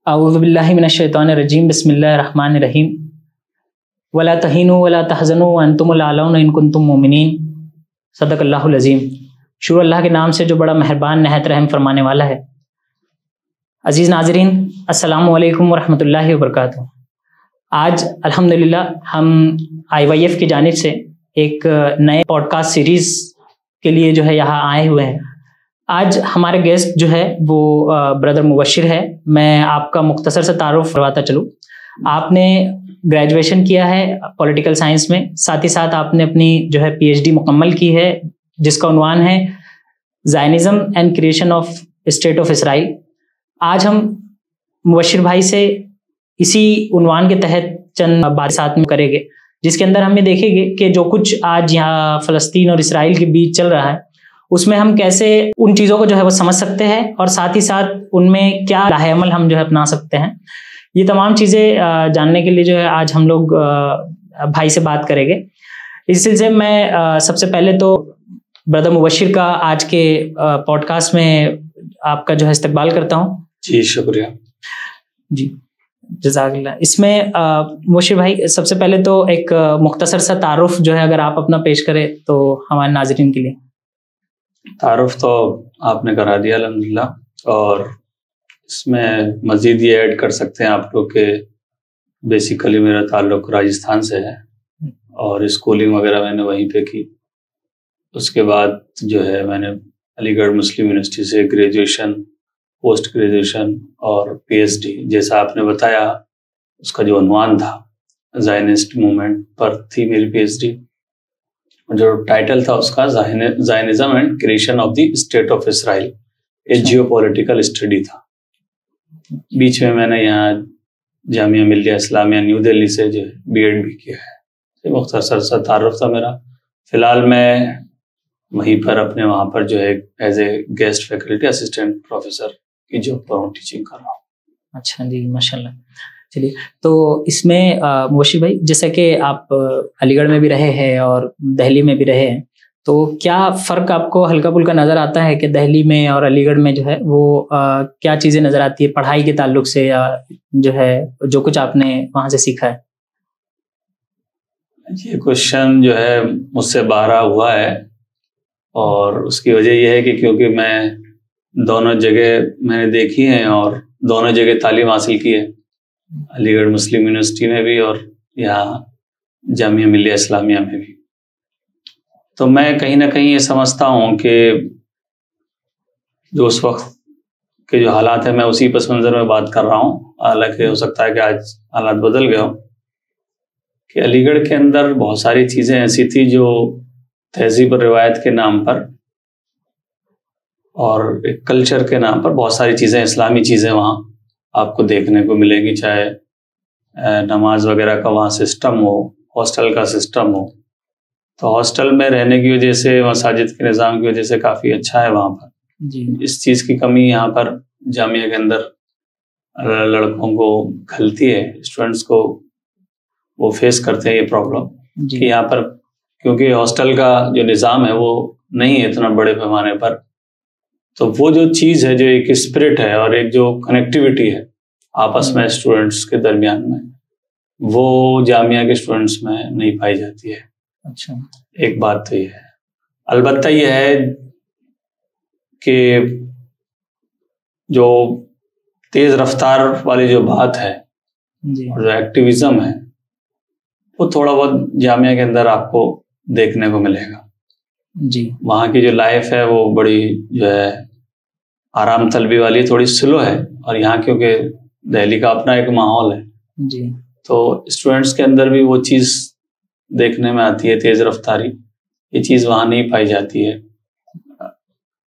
औज़ु बिल्लाहि मिनश्शैतानिर रजीम बिस्मिल्लाहिर्रहमानिर रहीम वला तहीनु वला तहज़नु व अंतुमुल आलौना इन कुंतुम मुमिनीन सदक़ल्लाहुल अज़ीम। शुरू अल्लाह के नाम से जो बड़ा मेहरबान नहायत रहम फरमाने वाला है। अज़ीज़ नाज़रीन, अस्सलामु अलैकुम व रहमतुल्लाहि व बरकातुहू। आज अल्हम्दुलिल्लाह हम IYF की जानिब से एक नए पॉडकास्ट सीरीज़ के लिए जो है यहाँ आए हुए हैं। आज हमारे गेस्ट जो है वो ब्रदर मुबश्शिर है। मैं आपका मुख्तसर से तारुफ करवाता चलूँ। आपने ग्रेजुएशन किया है पॉलिटिकल साइंस में, साथ ही साथ आपने अपनी जो है PhD मुकम्मल की है, जिसका उन्वान है Zionism and creation of state of Israel. आज हम मुबश्शिर भाई से इसी उन्वान के तहत चंद बात साथ में करेंगे, जिसके अंदर हम ये देखेंगे कि जो कुछ आज यहाँ फ़लस्तीन और इसराइल के बीच चल रहा है उसमें हम कैसे उन चीज़ों को जो है वो समझ सकते हैं और साथ ही साथ उनमें क्या राह अमल हम जो है अपना सकते हैं। ये तमाम चीज़ें जानने के लिए जो है आज हम लोग भाई से बात करेंगे। इस सिलसिले में सबसे पहले तो ब्रदर मुबश्शिर का आज के पॉडकास्ट में आपका जो है इस्तकबाल करता हूँ। जी शुक्रिया जी, जज़ाकल्लाह। इसमें मुबश्शिर भाई सबसे पहले तो एक मुख्तसर सा तारुफ जो है अगर आप अपना पेश करें तो हमारे नाज़रीन के लिए। तारुफ तो आपने करा दिया अल्हम्दुलिल्लाह, और इसमें मज़ीद ये ऐड कर सकते हैं आप लोग के बेसिकली मेरा ताल्लुक़ राजस्थान से है और स्कूलिंग वगैरह मैंने वहीं पे की। उसके बाद जो है मैंने अलीगढ़ मुस्लिम यूनिवर्सिटी से ग्रेजुएशन, पोस्ट ग्रेजुएशन और PhD, जैसा आपने बताया उसका जो उन्वान था ज़ायनिस्ट मूवमेंट पर थी मेरी PhD। जो टाइटल था उसका Zionism and creation of the state of Israel, एक जियोपॉलिटिकल स्टडी था। बीच में मैंने यहाँ जामिया मिल्लिया इस्लामिया न्यू दिल्ली से जो B.Ed भी किया है। मुख्तसर सा तारुफ था मेरा। फ़िलहाल मैं वहीं पर अपने वहाँ पर जो है as a guest faculty assistant professor की जॉब पर हूँ, टीचिंग कर रहा हूँ। अच्छा जी, माशाल्लाह। चलिए, तो इसमें मुबश्शिर भाई जैसे कि आप अलीगढ़ में भी रहे हैं और दिल्ली में भी रहे हैं, तो क्या फ़र्क आपको हल्का फुल्का नज़र आता है कि दिल्ली में और अलीगढ़ में जो है वो क्या चीज़ें नज़र आती है पढ़ाई के ताल्लुक से, या जो है जो कुछ आपने वहाँ से सीखा है? ये क्वेश्चन जो है मुझसे बाहर हुआ है और उसकी वजह यह है कि क्योंकि मैं दोनों जगह मैंने देखी हैं और दोनों जगह तालीम हासिल की है, अलीगढ़ मुस्लिम यूनिवर्सिटी में भी और यहाँ जामिया मिल्लिया इस्लामिया में भी। तो मैं कहीं ना कहीं ये समझता हूँ कि जो उस वक्त के जो हालात हैं मैं उसी पस मंज़र में बात कर रहा हूँ। हालांकि हो सकता है कि आज हालात बदल गए हों, कि अलीगढ़ के अंदर बहुत सारी चीज़ें ऐसी थी जो तहज़ीब और रिवायत के नाम पर और एक कल्चर के नाम पर बहुत सारी चीज़ें, इस्लामी चीज़ें वहाँ आपको देखने को मिलेगी। चाहे नमाज वगैरह का वहाँ सिस्टम हो, हॉस्टल का सिस्टम हो, तो हॉस्टल में रहने की वजह से, मसाजिद के निज़ाम की वजह से काफ़ी अच्छा है वहाँ पर जी। इस चीज़ की कमी यहाँ पर जामिया के अंदर लड़कों को खलती है, स्टूडेंट्स को वो फेस करते हैं ये प्रॉब्लम कि यहाँ पर क्योंकि हॉस्टल का जो निज़ाम है वो नहीं है इतना बड़े पैमाने पर, तो वो जो चीज़ है, जो एक स्पिरिट है और एक जो कनेक्टिविटी है आपस में स्टूडेंट्स के दरमियान में, वो जामिया के स्टूडेंट्स में नहीं पाई जाती है। अच्छा, एक बात तो ये है। अलबत्ता ये है कि जो तेज़ रफ्तार वाली जो बात है और जो एक्टिविज़म है वो थोड़ा बहुत जामिया के अंदर आपको देखने को मिलेगा जी। वहाँ की जो लाइफ है वो बड़ी जो है आराम तलबी वाली, थोड़ी स्लो है, और यहाँ क्योंकि दिल्ली का अपना एक माहौल है जी, तो स्टूडेंट्स के अंदर भी वो चीज़ देखने में आती है, तेज़ रफ्तारी, ये चीज़ वहाँ नहीं पाई जाती है।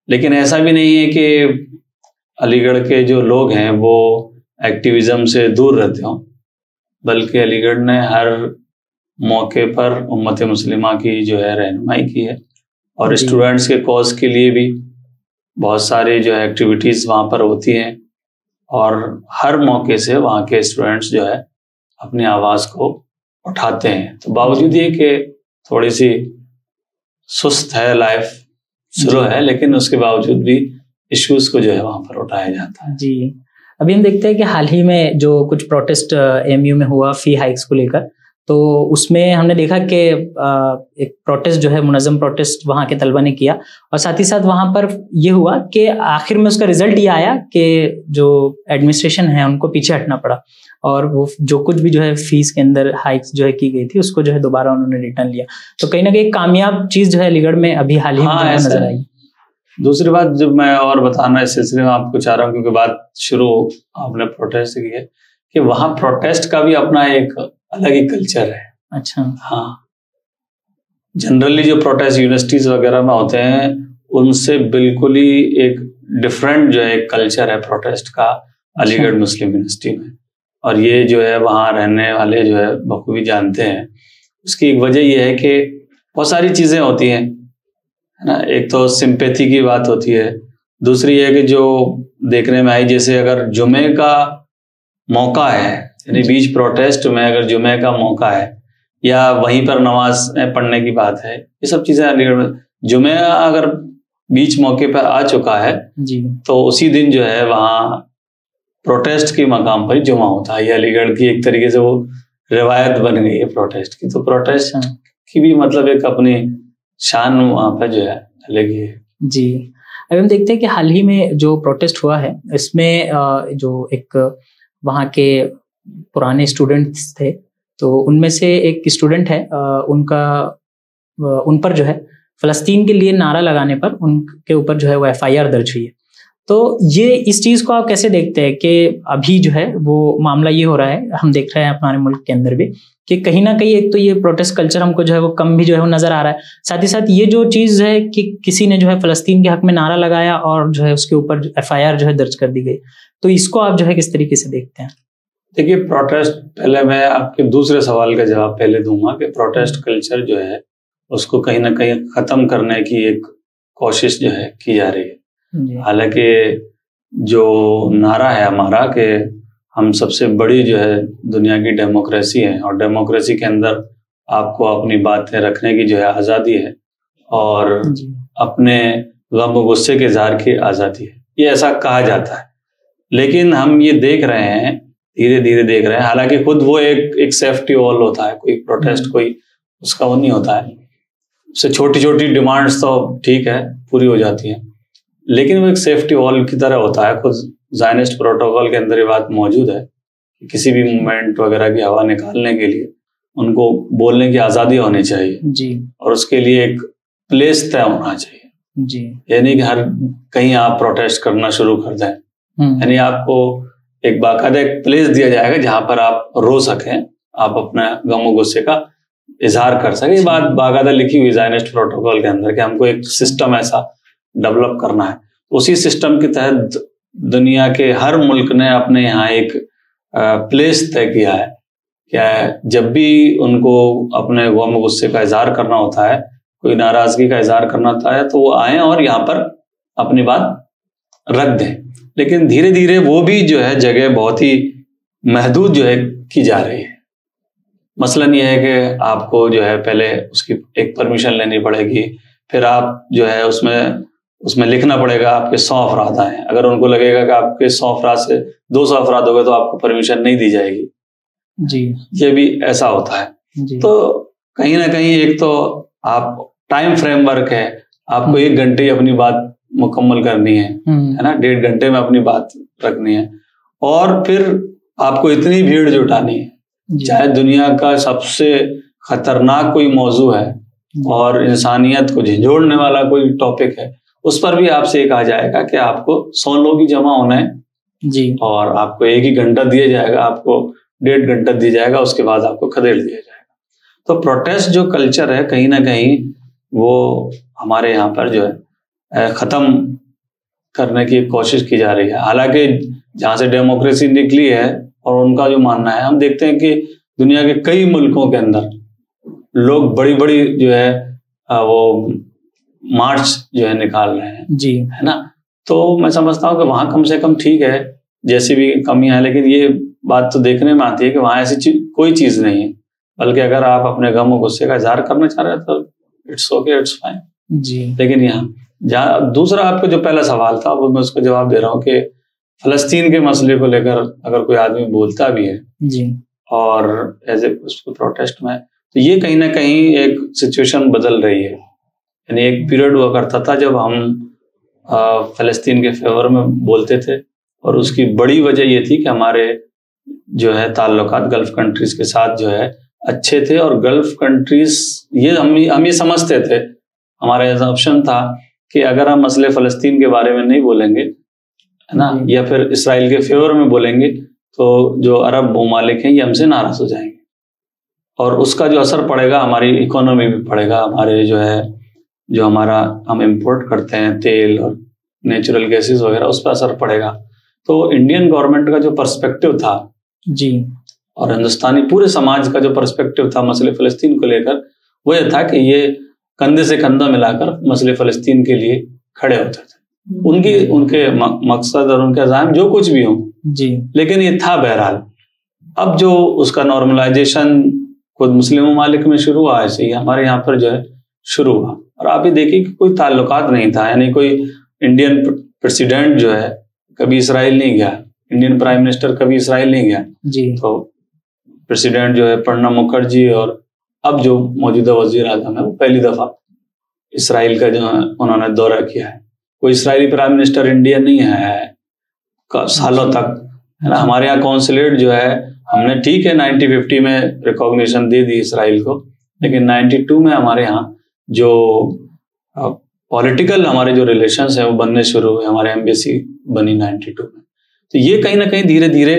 लेकिन ऐसा भी नहीं है कि अलीगढ़ के जो लोग हैं वो एक्टिविज़म से दूर रहते हों, बल्कि अलीगढ़ ने हर मौके पर उम्मत मुस्लिमा की जो है रहनुमाई की है और स्टूडेंट्स के कॉज के लिए भी बहुत सारी जो है एक्टिविटीज़ वहाँ पर होती हैं और हर मौके से वहाँ के स्टूडेंट्स जो है अपनी आवाज़ को उठाते हैं। तो बावजूद ये कि थोड़ी सी सुस्त है, लाइफ स्लो है, लेकिन उसके बावजूद भी इश्यूज को जो है वहां पर उठाया जाता है। जी, अभी हम देखते हैं कि हाल ही में जो कुछ प्रोटेस्ट एमयू में हुआ फी हाइक्स को लेकर, तो उसमें हमने देखा कि एक प्रोटेस्ट जो है, मुनज़्ज़म प्रोटेस्ट वहाँ के तलबा ने किया, और साथ ही साथ वहाँ पर ये हुआ कि आखिर में उसका रिजल्ट ये आया कि जो एडमिनिस्ट्रेशन है उनको पीछे हटना पड़ा, और वो जो कुछ भी जो है फीस के अंदर हाइक्स जो है की गई थी उसको जो है दोबारा उन्होंने रिटर्न लिया। तो कहीं ना कहीं एक कामयाब चीज़ जो है अलीगढ़ में अभी हाल ही में नजर आई। दूसरी बात जो मैं और बताना इस सिलसिले में आपको चाह रहा हूँ, क्योंकि बात शुरू आपने प्रोटेस्ट की है, कि वहाँ प्रोटेस्ट का भी अपना एक अलग ही कल्चर है। अच्छा। हाँ, जनरली जो प्रोटेस्ट यूनिवर्सिटीज वगैरह में होते हैं उनसे बिल्कुल ही एक डिफरेंट जो है कल्चर है प्रोटेस्ट का अलीगढ़ मुस्लिम यूनिवर्सिटी में, और ये जो है वहाँ रहने वाले जो है बखूबी जानते हैं। उसकी एक वजह यह है कि बहुत सारी चीजें होती हैं, है ना। एक तो सिंपैथी की बात होती है, दूसरी है कि जो देखने में आई, जैसे अगर जुमे का मौका है, यानी बीच प्रोटेस्ट में अगर जुमे का मौका है या वहीं पर नमाज पढ़ने की बात है, ये सब चीजें अलीगढ़ में जुमे अगर बीच मौके पर आ चुका है जी, तो उसी दिन जो है वहाँ प्रोटेस्ट के मकाम पर जुमा होता है। ये अलीगढ़ की एक तरीके से वो रिवायत बन गई है प्रोटेस्ट की। तो प्रोटेस्ट की भी मतलब एक अपनी शान वहाँ पर जो है अलग ही है। जी, अभी हम देखते हैं कि हाल ही में जो प्रोटेस्ट हुआ है इसमें जो एक वहाँ के पुराने स्टूडेंट्स थे, तो उनमें से एक स्टूडेंट है, उन पर जो है फ़लस्तीन के लिए नारा लगाने पर उनके ऊपर जो है वो FIR दर्ज हुई है। तो ये इस चीज़ को आप कैसे देखते हैं कि अभी जो है वो मामला ये हो रहा है, हम देख रहे हैं हमारे मुल्क के अंदर भी कि कहीं ना कहीं एक तो ये प्रोटेस्ट कल्चर हमको जो है वो कम भी जो है वो नज़र आ रहा है, साथ ही साथ ये जो चीज़ है कि किसी ने जो है फ़लस्तीन के हक में नारा लगाया और जो है उसके ऊपर FIR जो है दर्ज कर दी गई, तो इसको आप जो है किस तरीके से देखते हैं? देखिए, प्रोटेस्ट, पहले मैं आपके दूसरे सवाल का जवाब पहले दूंगा कि प्रोटेस्ट कल्चर जो है उसको कहीं ना कहीं ख़त्म करने की एक कोशिश जो है की जा रही है। हालांकि जो नारा है हमारा कि हम सबसे बड़ी जो है दुनिया की डेमोक्रेसी है, और डेमोक्रेसी के अंदर आपको अपनी बातें रखने की जो है आज़ादी है और अपने गम और गुस्से के इज़हार की आज़ादी है, ये ऐसा कहा जाता है। लेकिन हम ये देख रहे हैं, धीरे धीरे देख रहे हैं, हालांकि खुद वो एक सेफ्टी वॉल होता है, कोई प्रोटेस्ट कोई उसका वो नहीं होता है, उससे छोटी छोटी डिमांड्स तो ठीक है पूरी हो जाती हैं, लेकिन वो एक सेफ्टी वॉल की तरह होता है। खुद ज़ायनिस्ट प्रोटोकॉल के अंदर ये बात मौजूद है कि किसी भी मूवमेंट वगैरह की हवा निकालने के लिए उनको बोलने की आज़ादी होनी चाहिए जी, और उसके लिए एक प्लेस तय होना चाहिए जी, यानी कि हर कहीं आप प्रोटेस्ट करना शुरू कर दें, यानी आपको एक बाकायदा एक प्लेस दिया जाएगा जहां पर आप रो सकें, आप अपना गम और गुस्से का इजहार कर सकें। ये बात बाकायदा लिखी हुई ज़ायनिस्ट प्रोटोकॉल के अंदर कि हमको एक सिस्टम ऐसा डेवलप करना है। उसी सिस्टम के तहत दुनिया के हर मुल्क ने अपने यहाँ एक प्लेस तय किया है। क्या है, जब भी उनको अपने गम और गुस्से का इजहार करना होता है, कोई नाराजगी का इजहार करना होता है, तो वो आए और यहाँ पर अपनी बात रख दें। लेकिन धीरे धीरे वो भी जो है जगह बहुत ही महदूद जो है की जा रही है। मसलन ये है कि आपको जो है पहले उसकी एक परमिशन लेनी पड़ेगी, फिर आप जो है उसमें लिखना पड़ेगा आपके 100 अफराद आए। अगर उनको लगेगा कि आपके 100 अफराद से 200 अफराद हो गए तो आपको परमिशन नहीं दी जाएगी जी, ये भी ऐसा होता है जी। तो कहीं ना कहीं एक तो आप टाइम फ्रेमवर्क है, आपको 1 घंटे अपनी बात मुकम्मल करनी है ना, 1.5 घंटे में अपनी बात रखनी है, और फिर आपको इतनी भीड़ जुटानी है, चाहे दुनिया का सबसे खतरनाक कोई मौजू है और इंसानियत को झंझोड़ने वाला कोई टॉपिक है, उस पर भी आपसे ये कहा जाएगा कि आपको 100 लोग ही जमा होना है जी, और आपको 1 ही घंटा दिया जाएगा, आपको 1.5 घंटा दिया जाएगा, उसके बाद आपको खदेड़ दिया जाएगा। तो प्रोटेस्ट जो कल्चर है कहीं ना कहीं वो हमारे यहाँ पर जो है खत्म करने की कोशिश की जा रही है। हालांकि जहाँ से डेमोक्रेसी निकली है और उनका जो मानना है, हम देखते हैं कि दुनिया के कई मुल्कों के अंदर लोग बड़ी बड़ी जो है वो मार्च जो है निकाल रहे हैं जी, है ना। तो मैं समझता हूँ कि वहाँ कम से कम ठीक है, जैसी भी कमियां है, लेकिन ये बात तो देखने में आती है कि वहाँ ऐसी कोई चीज़ नहीं है, बल्कि अगर आप अपने गम और गुस्से का इजहार करना चाह रहे हैं तो इट्स ओके, इट्स फाइन जी। लेकिन यहाँ जहाँ दूसरा आपका जो पहला सवाल था वो मैं उसको जवाब दे रहा हूँ कि फलस्तीन के मसले को लेकर अगर कोई आदमी बोलता भी है जी और एज ए उसको प्रोटेस्ट में, तो ये कहीं ना कहीं एक सिचुएशन बदल रही है। यानी एक पीरियड हुआ करता था जब हम फलस्तीन के फेवर में बोलते थे और उसकी बड़ी वजह ये थी कि हमारे जो है ताल्लुकात गल्फ कंट्रीज के साथ जो है अच्छे थे, और गल्फ कंट्रीज ये हम ये समझते थे, हमारा एजम्पशन था कि अगर हम मसले फलस्तीन के बारे में नहीं बोलेंगे है ना, या फिर इसराइल के फेवर में बोलेंगे, तो जो अरब ममालिक हैं ये हमसे नाराज हो जाएंगे और उसका जो असर पड़ेगा हमारी इकोनॉमी में पड़ेगा, हमारे जो है जो हमारा हम इंपोर्ट करते हैं तेल और नेचुरल गैसेस वगैरह, उस पर असर पड़ेगा। तो इंडियन गवर्नमेंट का जो पर्सपेक्टिव था जी और हिंदुस्तानी पूरे समाज का जो पर्सपेक्टिव था मसले फलस्तीन को लेकर, वो ये था कि ये कंधे से कंधा मिलाकर मसले फलस्तीन के लिए खड़े होते थे। उनके मकसद और उनके अज़ाइम जो कुछ भी हो जी, लेकिन ये था बहरहाल। अब जो उसका नॉर्मलाइजेशन खुद मुस्लिम ममालिक में शुरू हुआ, ऐसे ही हमारे यहाँ पर जो है शुरू हुआ। और आप ये देखिए कि कोई ताल्लुकात नहीं था, यानी कोई इंडियन प्रेसिडेंट जो है कभी इसराइल नहीं गया, इंडियन प्राइम मिनिस्टर कभी इसराइल नहीं गया जी। तो प्रेसिडेंट जो है प्रणब मुखर्जी और अब जो मौजूदा वजीर आजम है वो पहली दफा इसराइल का जो है उन्होंने दौरा किया है। कोई इसराइली प्राइम मिनिस्टर इंडियन नहीं है सालों तक, है ना। हमारे यहाँ कॉन्सुलेट जो है हमने ठीक है 1950 में रिकॉग्निशन दे दी इसराइल को, लेकिन 92 में हमारे यहाँ जो पॉलिटिकल हमारे जो रिलेशंस है वो बनने शुरू हुए, हमारे एम्बेसी बनी 92 में। तो ये कहीं ना कहीं धीरे धीरे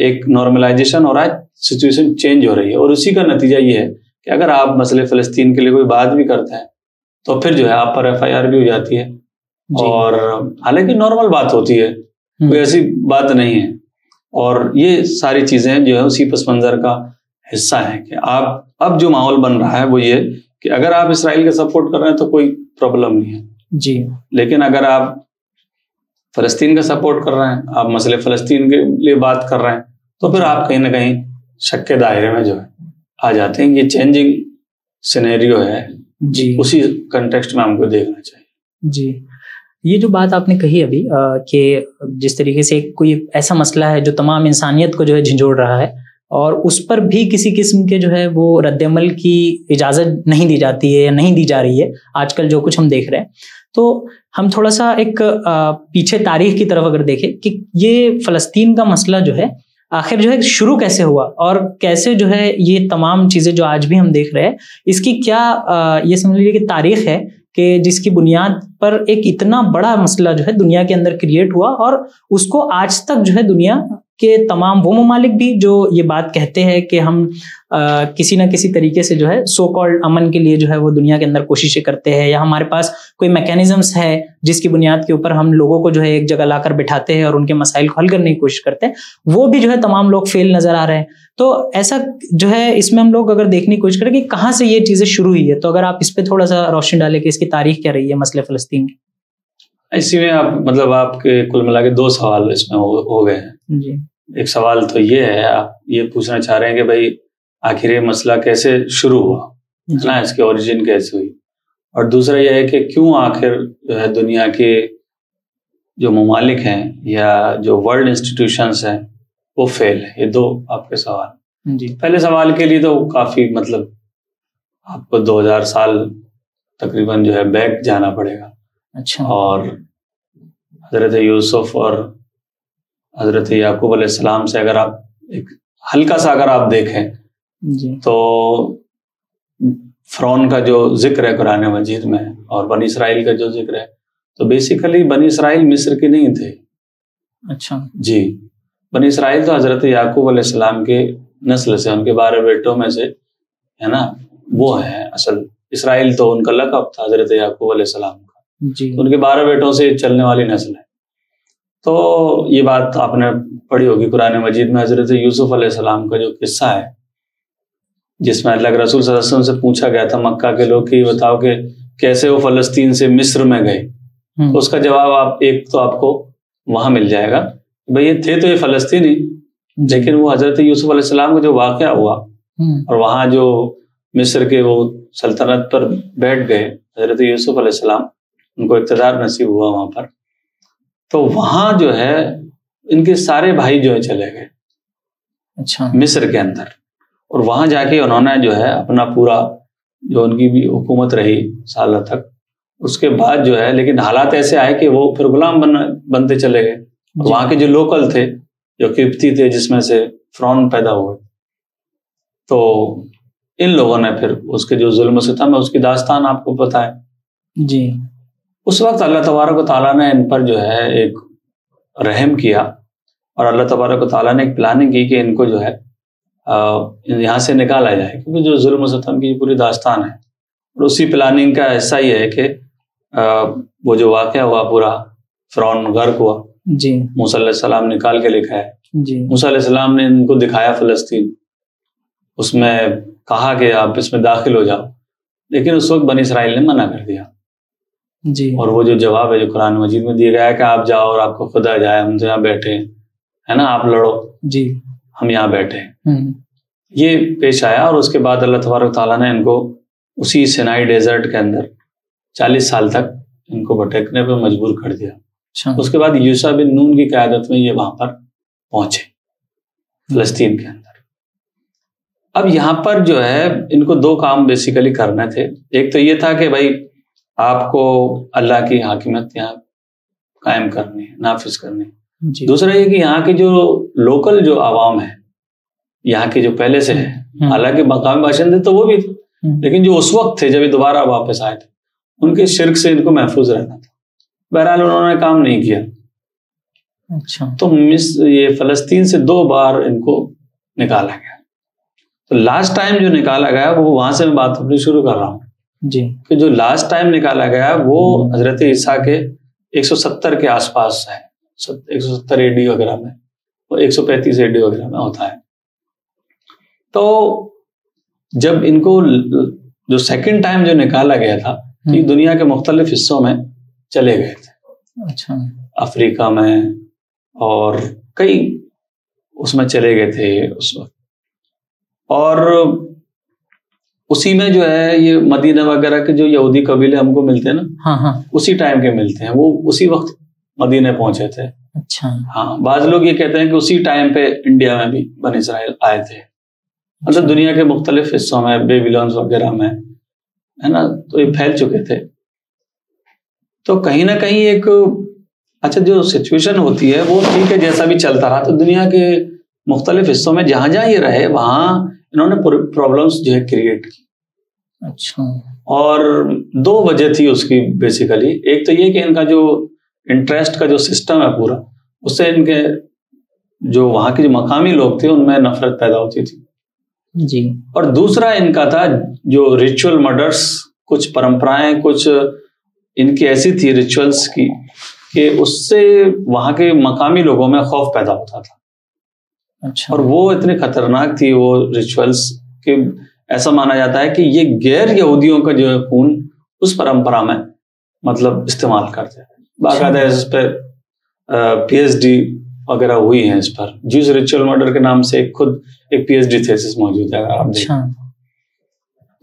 एक नॉर्मलाइजेशन हो रहा है, सिचुएशन चेंज हो रही है। और उसी का नतीजा ये है कि अगर आप मसले फलस्तीन के लिए कोई बात भी करते हैं तो फिर जो है आप पर FIR भी हो जाती है, और हालांकि नॉर्मल बात होती है, कोई ऐसी बात नहीं है। और ये सारी चीजें जो है उसी पस मंजर का हिस्सा है कि आप अब जो माहौल बन रहा है वो ये कि अगर आप इसराइल के सपोर्ट कर रहे हैं तो कोई प्रॉब्लम नहीं है जी, लेकिन अगर आप फलस्तीन का सपोर्ट कर रहे हैं, आप मसले फलस्तीन के लिए बात कर रहे हैं, तो फिर आप कहीं ना कहीं शक के दायरे में जो है आ जाते हैं। ये चेंजिंग सिनेरियो है जी, उसी कंटेक्स्ट में हमको देखना चाहिए जी। ये जो बात आपने कही अभी कि जिस तरीके से कोई ऐसा मसला है जो तमाम इंसानियत को जो है झंझोड़ रहा है और उस पर भी किसी किस्म के जो है वो रद्दअमल की इजाज़त नहीं दी जाती है या नहीं दी जा रही है आजकल जो कुछ हम देख रहे हैं, तो हम थोड़ा सा एक पीछे तारीख की तरफ अगर देखें कि ये फ़लस्तीन का मसला जो है आखिर जो है शुरू कैसे हुआ और कैसे जो है ये तमाम चीज़ें जो आज भी हम देख रहे हैं इसकी क्या ये समझ लीजिए कि तारीख है कि जिसकी बुनियाद पर एक इतना बड़ा मसला जो है दुनिया के अंदर क्रिएट हुआ और उसको आज तक जो है दुनिया के तमाम वो ममालिक भी जो ये बात कहते हैं कि हम किसी ना किसी तरीके से जो है सो कॉल्ड अमन के लिए जो है वो दुनिया के अंदर कोशिशें करते हैं या हमारे पास कोई मैकेनिज्म्स है जिसकी बुनियाद के ऊपर हम लोगों को जो है एक जगह लाकर बिठाते हैं और उनके मसाइल को हल करने की कोशिश करते हैं, वो भी जो है तमाम लोग फेल नजर आ रहे हैं। तो ऐसा जो है इसमें हम लोग अगर देखने की कोशिश करें कि कहाँ से ये चीजें शुरू हुई है, तो अगर आप इस पे थोड़ा सा रोशनी डालें कि इसकी तारीख क्या रही है मसले फलस्तीन की। इसी में आप मतलब आपके कुल मिला के 2 सवाल इसमें हो गए हैं जी। एक सवाल तो ये है, आप ये पूछना चाह रहे हैं कि भाई आखिर ये मसला कैसे शुरू हुआ, है ना, इसकी ओरिजिन कैसे हुई, और दूसरा यह है कि क्यों आखिर जो है दुनिया के जो ममालिक हैं या जो वर्ल्ड इंस्टीट्यूशंस हैं वो फेल है। ये 2 आपके सवाल। जी। पहले सवाल के लिए तो काफी मतलब आपको 2000 साल तकरीबन जो है बैक जाना पड़ेगा। अच्छा। और हजरत यूसुफ और हजरत याकूब अलैहिस्सलाम से अगर आप एक हल्का सा अगर आप देखें जी। तो फ़िरौन का जो जिक्र है कुरान मजीद में और बनी इसराइल का जो जिक्र है, तो बेसिकली बनी इसराइल मिस्र के नहीं थे। अच्छा जी, बनी इसराइल तो हजरत याकूब अलैहिस्सलाम के नस्ल से, उनके 12 बेटों में से, है ना, वो है असल इसराइल। तो उनका लक़ब था हजरत याकूब अलैहिस्सलाम का जी। उनके 12 बेटों से चलने वाली नस्ल है। तो ये बात आपने पढ़ी होगी कुरान मजीद में हजरत यूसुफ अलैहिस्सलाम का जो किस्सा है जिसमें अल्लाह के रसूल सल्लल्लाहु अलैहि वसल्लम से पूछा गया था मक्का के लोग कि बताओ कि कैसे वो फ़लस्तीन से मिस्र में गए, तो उसका जवाब आप एक तो आपको वहां मिल जाएगा, भाई ये थे तो ये फ़लस्तीनी, लेकिन वो हजरत यूसुफ अलैहिस्सलाम का जो वाक़या हुआ और वहां जो मिस्र के वो सल्तनत पर बैठ गए, हजरत यूसुफ अलैहिस्सलाम, उनको इक़्तिदार नसीब हुआ वहां पर, तो वहां जो है इनके सारे भाई जो है चले गए अच्छा। मिस्र के अंदर, और वहां जाके उन्होंने जो है अपना पूरा जो उनकी भी हुकूमत रही सालों तक, उसके बाद जो है लेकिन हालात ऐसे आए कि वो फिर गुलाम बनते चले गए। वहां के जो लोकल थे, जो किप्ती थे, जिसमें से फ़िरौन पैदा हुए, तो इन लोगों ने फिर उसके जो जुल्म सितम है उसकी दास्तान आपको पता है जी। उस वक्त अल्लाह तबारक व तआला ने इन पर जो है एक रहम किया, और अल्लाह तबारक व तआला ने एक प्लानिंग की कि इनको जो है यहाँ से निकाला जाए, क्योंकि जो जुल्म सितम की पूरी दास्तान है, और उसी प्लानिंग का हिस्सा ये है कि वो जो वाक़या हुआ पूरा, फ़िरौन गर्क हुआ जी, मूसा अलैहिस्सलाम निकाल के लिखा है जी। मूसा अलैहिस्सलाम ने इनको दिखाया फ़लस्तीन, उसमें कहा कि आप इसमें दाखिल हो जाओ, लेकिन उस वक्त बनी इसराइल ने मना कर दिया जी। और वो जो जवाब है जो कुरान मजीद में दिया गया है कि आप जाओ और आपको खुदा जाए, हम तो यहाँ बैठे हैं, है ना, आप लड़ो जी, हम यहाँ बैठे हैं, ये पेश आया। और उसके बाद अल्लाह तबारक ताला ने इनको उसी सिनाई डेजर्ट के अंदर 40 साल तक इनको भटकने पर मजबूर कर दिया। अच्छा। उसके बाद यूसा बिन नून की क़यादत में ये वहां पर पहुंचे फ़लस्तीन के अंदर। अब यहाँ पर जो है इनको दो काम बेसिकली करने थे। एक तो ये था कि भाई आपको अल्लाह की हाकिमत यहाँ कायम करनी है, नाफिज करनी है। दूसरा ये कि यहाँ के जो लोकल जो आवाम है, यहाँ के जो पहले से है, हालांकि मकामी बाशिंदे तो वो भी थे, लेकिन जो उस वक्त थे जब ये दोबारा वापस आए थे, उनके शिर्क से इनको महफूज रहना था। बहरहाल उन्होंने काम नहीं किया। अच्छा। तो ये फ़लस्तीन से 2 बार इनको निकाला गया। तो लास्ट टाइम जो निकाला गया वो वहां से मैं बात अपनी शुरू कर रहा हूँ जी, कि जो लास्ट टाइम निकाला गया वो हजरत ईसा के 170 के आसपास है, 170 एडी वगैरह में, और 135 एडी वगैरह में होता है। तो जब इनको जो सेकंड टाइम जो निकाला गया था, ये दुनिया के मुख्तलिफ हिस्सों में चले गए थे। अच्छा। अफ्रीका में और कई उसमें चले गए थे उस वक्त, और उसी में जो है ये मदीना वगैरह के जो यहूदी कबीले हमको मिलते हैं ना, हाँ हाँ, उसी टाइम के मिलते हैं, वो उसी वक्त मदीने पहुंचे थे। अच्छा। हाँ, बाज लोग ये कहते हैं कि उसी टाइम पे इंडिया में भी बनी इस्राइल आए थे। मतलब दुनिया के मुख्तलिफ हिस्सों में, बेबीलोन्स वगैरह में, है ना, तो ये फैल चुके थे। तो कहीं ना कहीं एक अच्छा जो सिचुएशन होती है वो ठीक है, जैसा भी चलता रहा, तो दुनिया के मुख्तलिफ हिस्सों में जहां जहां ये रहे वहां इन्होंने प्रॉब्लम्स जो है क्रिएट की। अच्छा। और 2 वजह थी उसकी बेसिकली। एक तो ये कि इनका जो इंटरेस्ट का जो सिस्टम है पूरा, उससे इनके जो वहां के जो मकामी लोग थे उनमें नफरत पैदा होती थी जी। और दूसरा इनका था जो रिचुअल मर्डर्स, कुछ परंपराएं, कुछ इनकी ऐसी थी रिचुअल्स की कि उससे वहां के मकामी लोगों में खौफ पैदा होता था। अच्छा। और वो इतने खतरनाक थी वो रिचुअल्स कि ऐसा माना जाता है कि ये गैर यहूदियों का जो है खून उस परंपरा में मतलब इस्तेमाल करते हैं। बाकायदा इस पर PhD वगैरह हुई है इस पर। ज्यूज रिचुअल मर्डर के नाम से खुद एक PhD थीसिस मौजूद है, अगर आप देखें।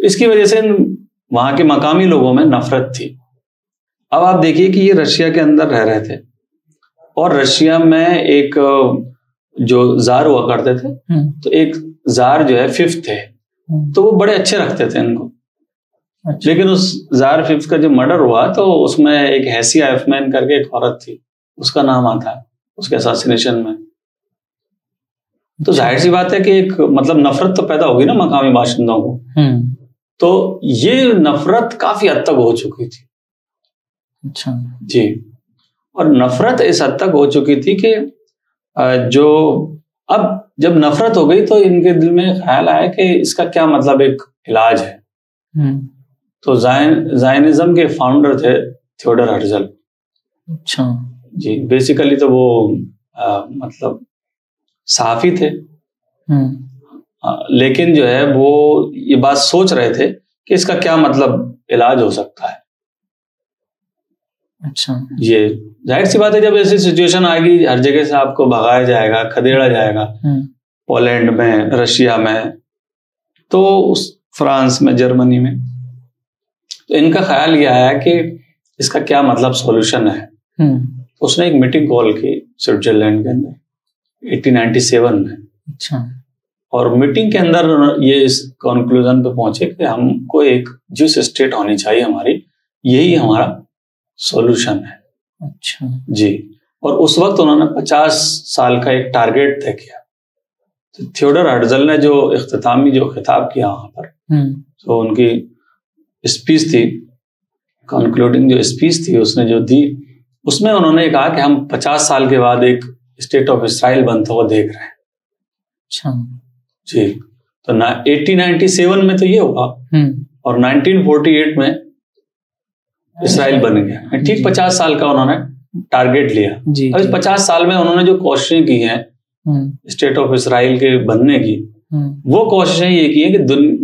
इसकी वजह से वहां के मकामी लोगों में नफरत थी। अब आप देखिए कि ये रशिया के अंदर रह रहे थे और रशिया में एक जो जार हुआ करते थे, तो एक जार जो है 5th थे, तो वो बड़े अच्छे रखते थे इनको। अच्छा। लेकिन उस जार 5th का जो मर्डर हुआ तो उसमें एक हैसिया एफमैन करके एक औरत थी, उसका नाम आता है उसके असैसिनेशन में। तो जाहिर सी बात है कि एक मतलब नफरत तो पैदा होगी ना मकामी बाशिंदों को। तो ये नफरत काफी हद तक हो चुकी थी। अच्छा जी। और नफरत इस हद तक हो चुकी थी कि जो अब जब नफरत हो गई तो इनके दिल में ख्याल आया कि इसका क्या मतलब एक इलाज है। तो जायनिज्म के फाउंडर थे थियोडर हर्जल। अच्छा जी। बेसिकली तो वो मतलब सहाफी थे, लेकिन जो है वो ये बात सोच रहे थे कि इसका क्या मतलब इलाज हो सकता है। अच्छा। ये जाहिर सी बात है, जब ऐसी सिचुएशन आएगी हर जगह से आपको भगाया जाएगा, खदेड़ा जाएगा, पोलैंड में, रशिया में, तो उस फ्रांस में, जर्मनी में, तो इनका ख्याल ये आया कि इसका क्या मतलब सॉल्यूशन है। उसने एक मीटिंग कॉल की स्विट्जरलैंड के अंदर 1897 में। अच्छा। और मीटिंग के अंदर ये इस कंक्लूजन पे पहुंचे कि हमको एक ज्यूस स्टेट होनी चाहिए हमारी, यही हमारा सॉल्यूशन है। अच्छा जी। और उस वक्त उन्होंने 50 साल का एक टारगेट तय किया। तो थियोडर हर्टजल ने जो इख्तितामी जो खिताब किया वहां पर, तो उनकी स्पीच थी, कंक्लूडिंग जो स्पीच थी उसने जो दी, उसमें उन्होंने कहा कि हम 50 साल के बाद एक स्टेट ऑफ इसराइल बनता हुआ देख रहे हैं। अच्छा जी। तो 1897 में तो ये हुआ और 1948 में इसराइल बन गया। ठीक 50 साल का उन्होंने टारगेट लिया। अब इस 50 साल में उन्होंने जो कोशिशें की हैं स्टेट ऑफ इसराइल के बनने की, वो कोशिशें ये की है कि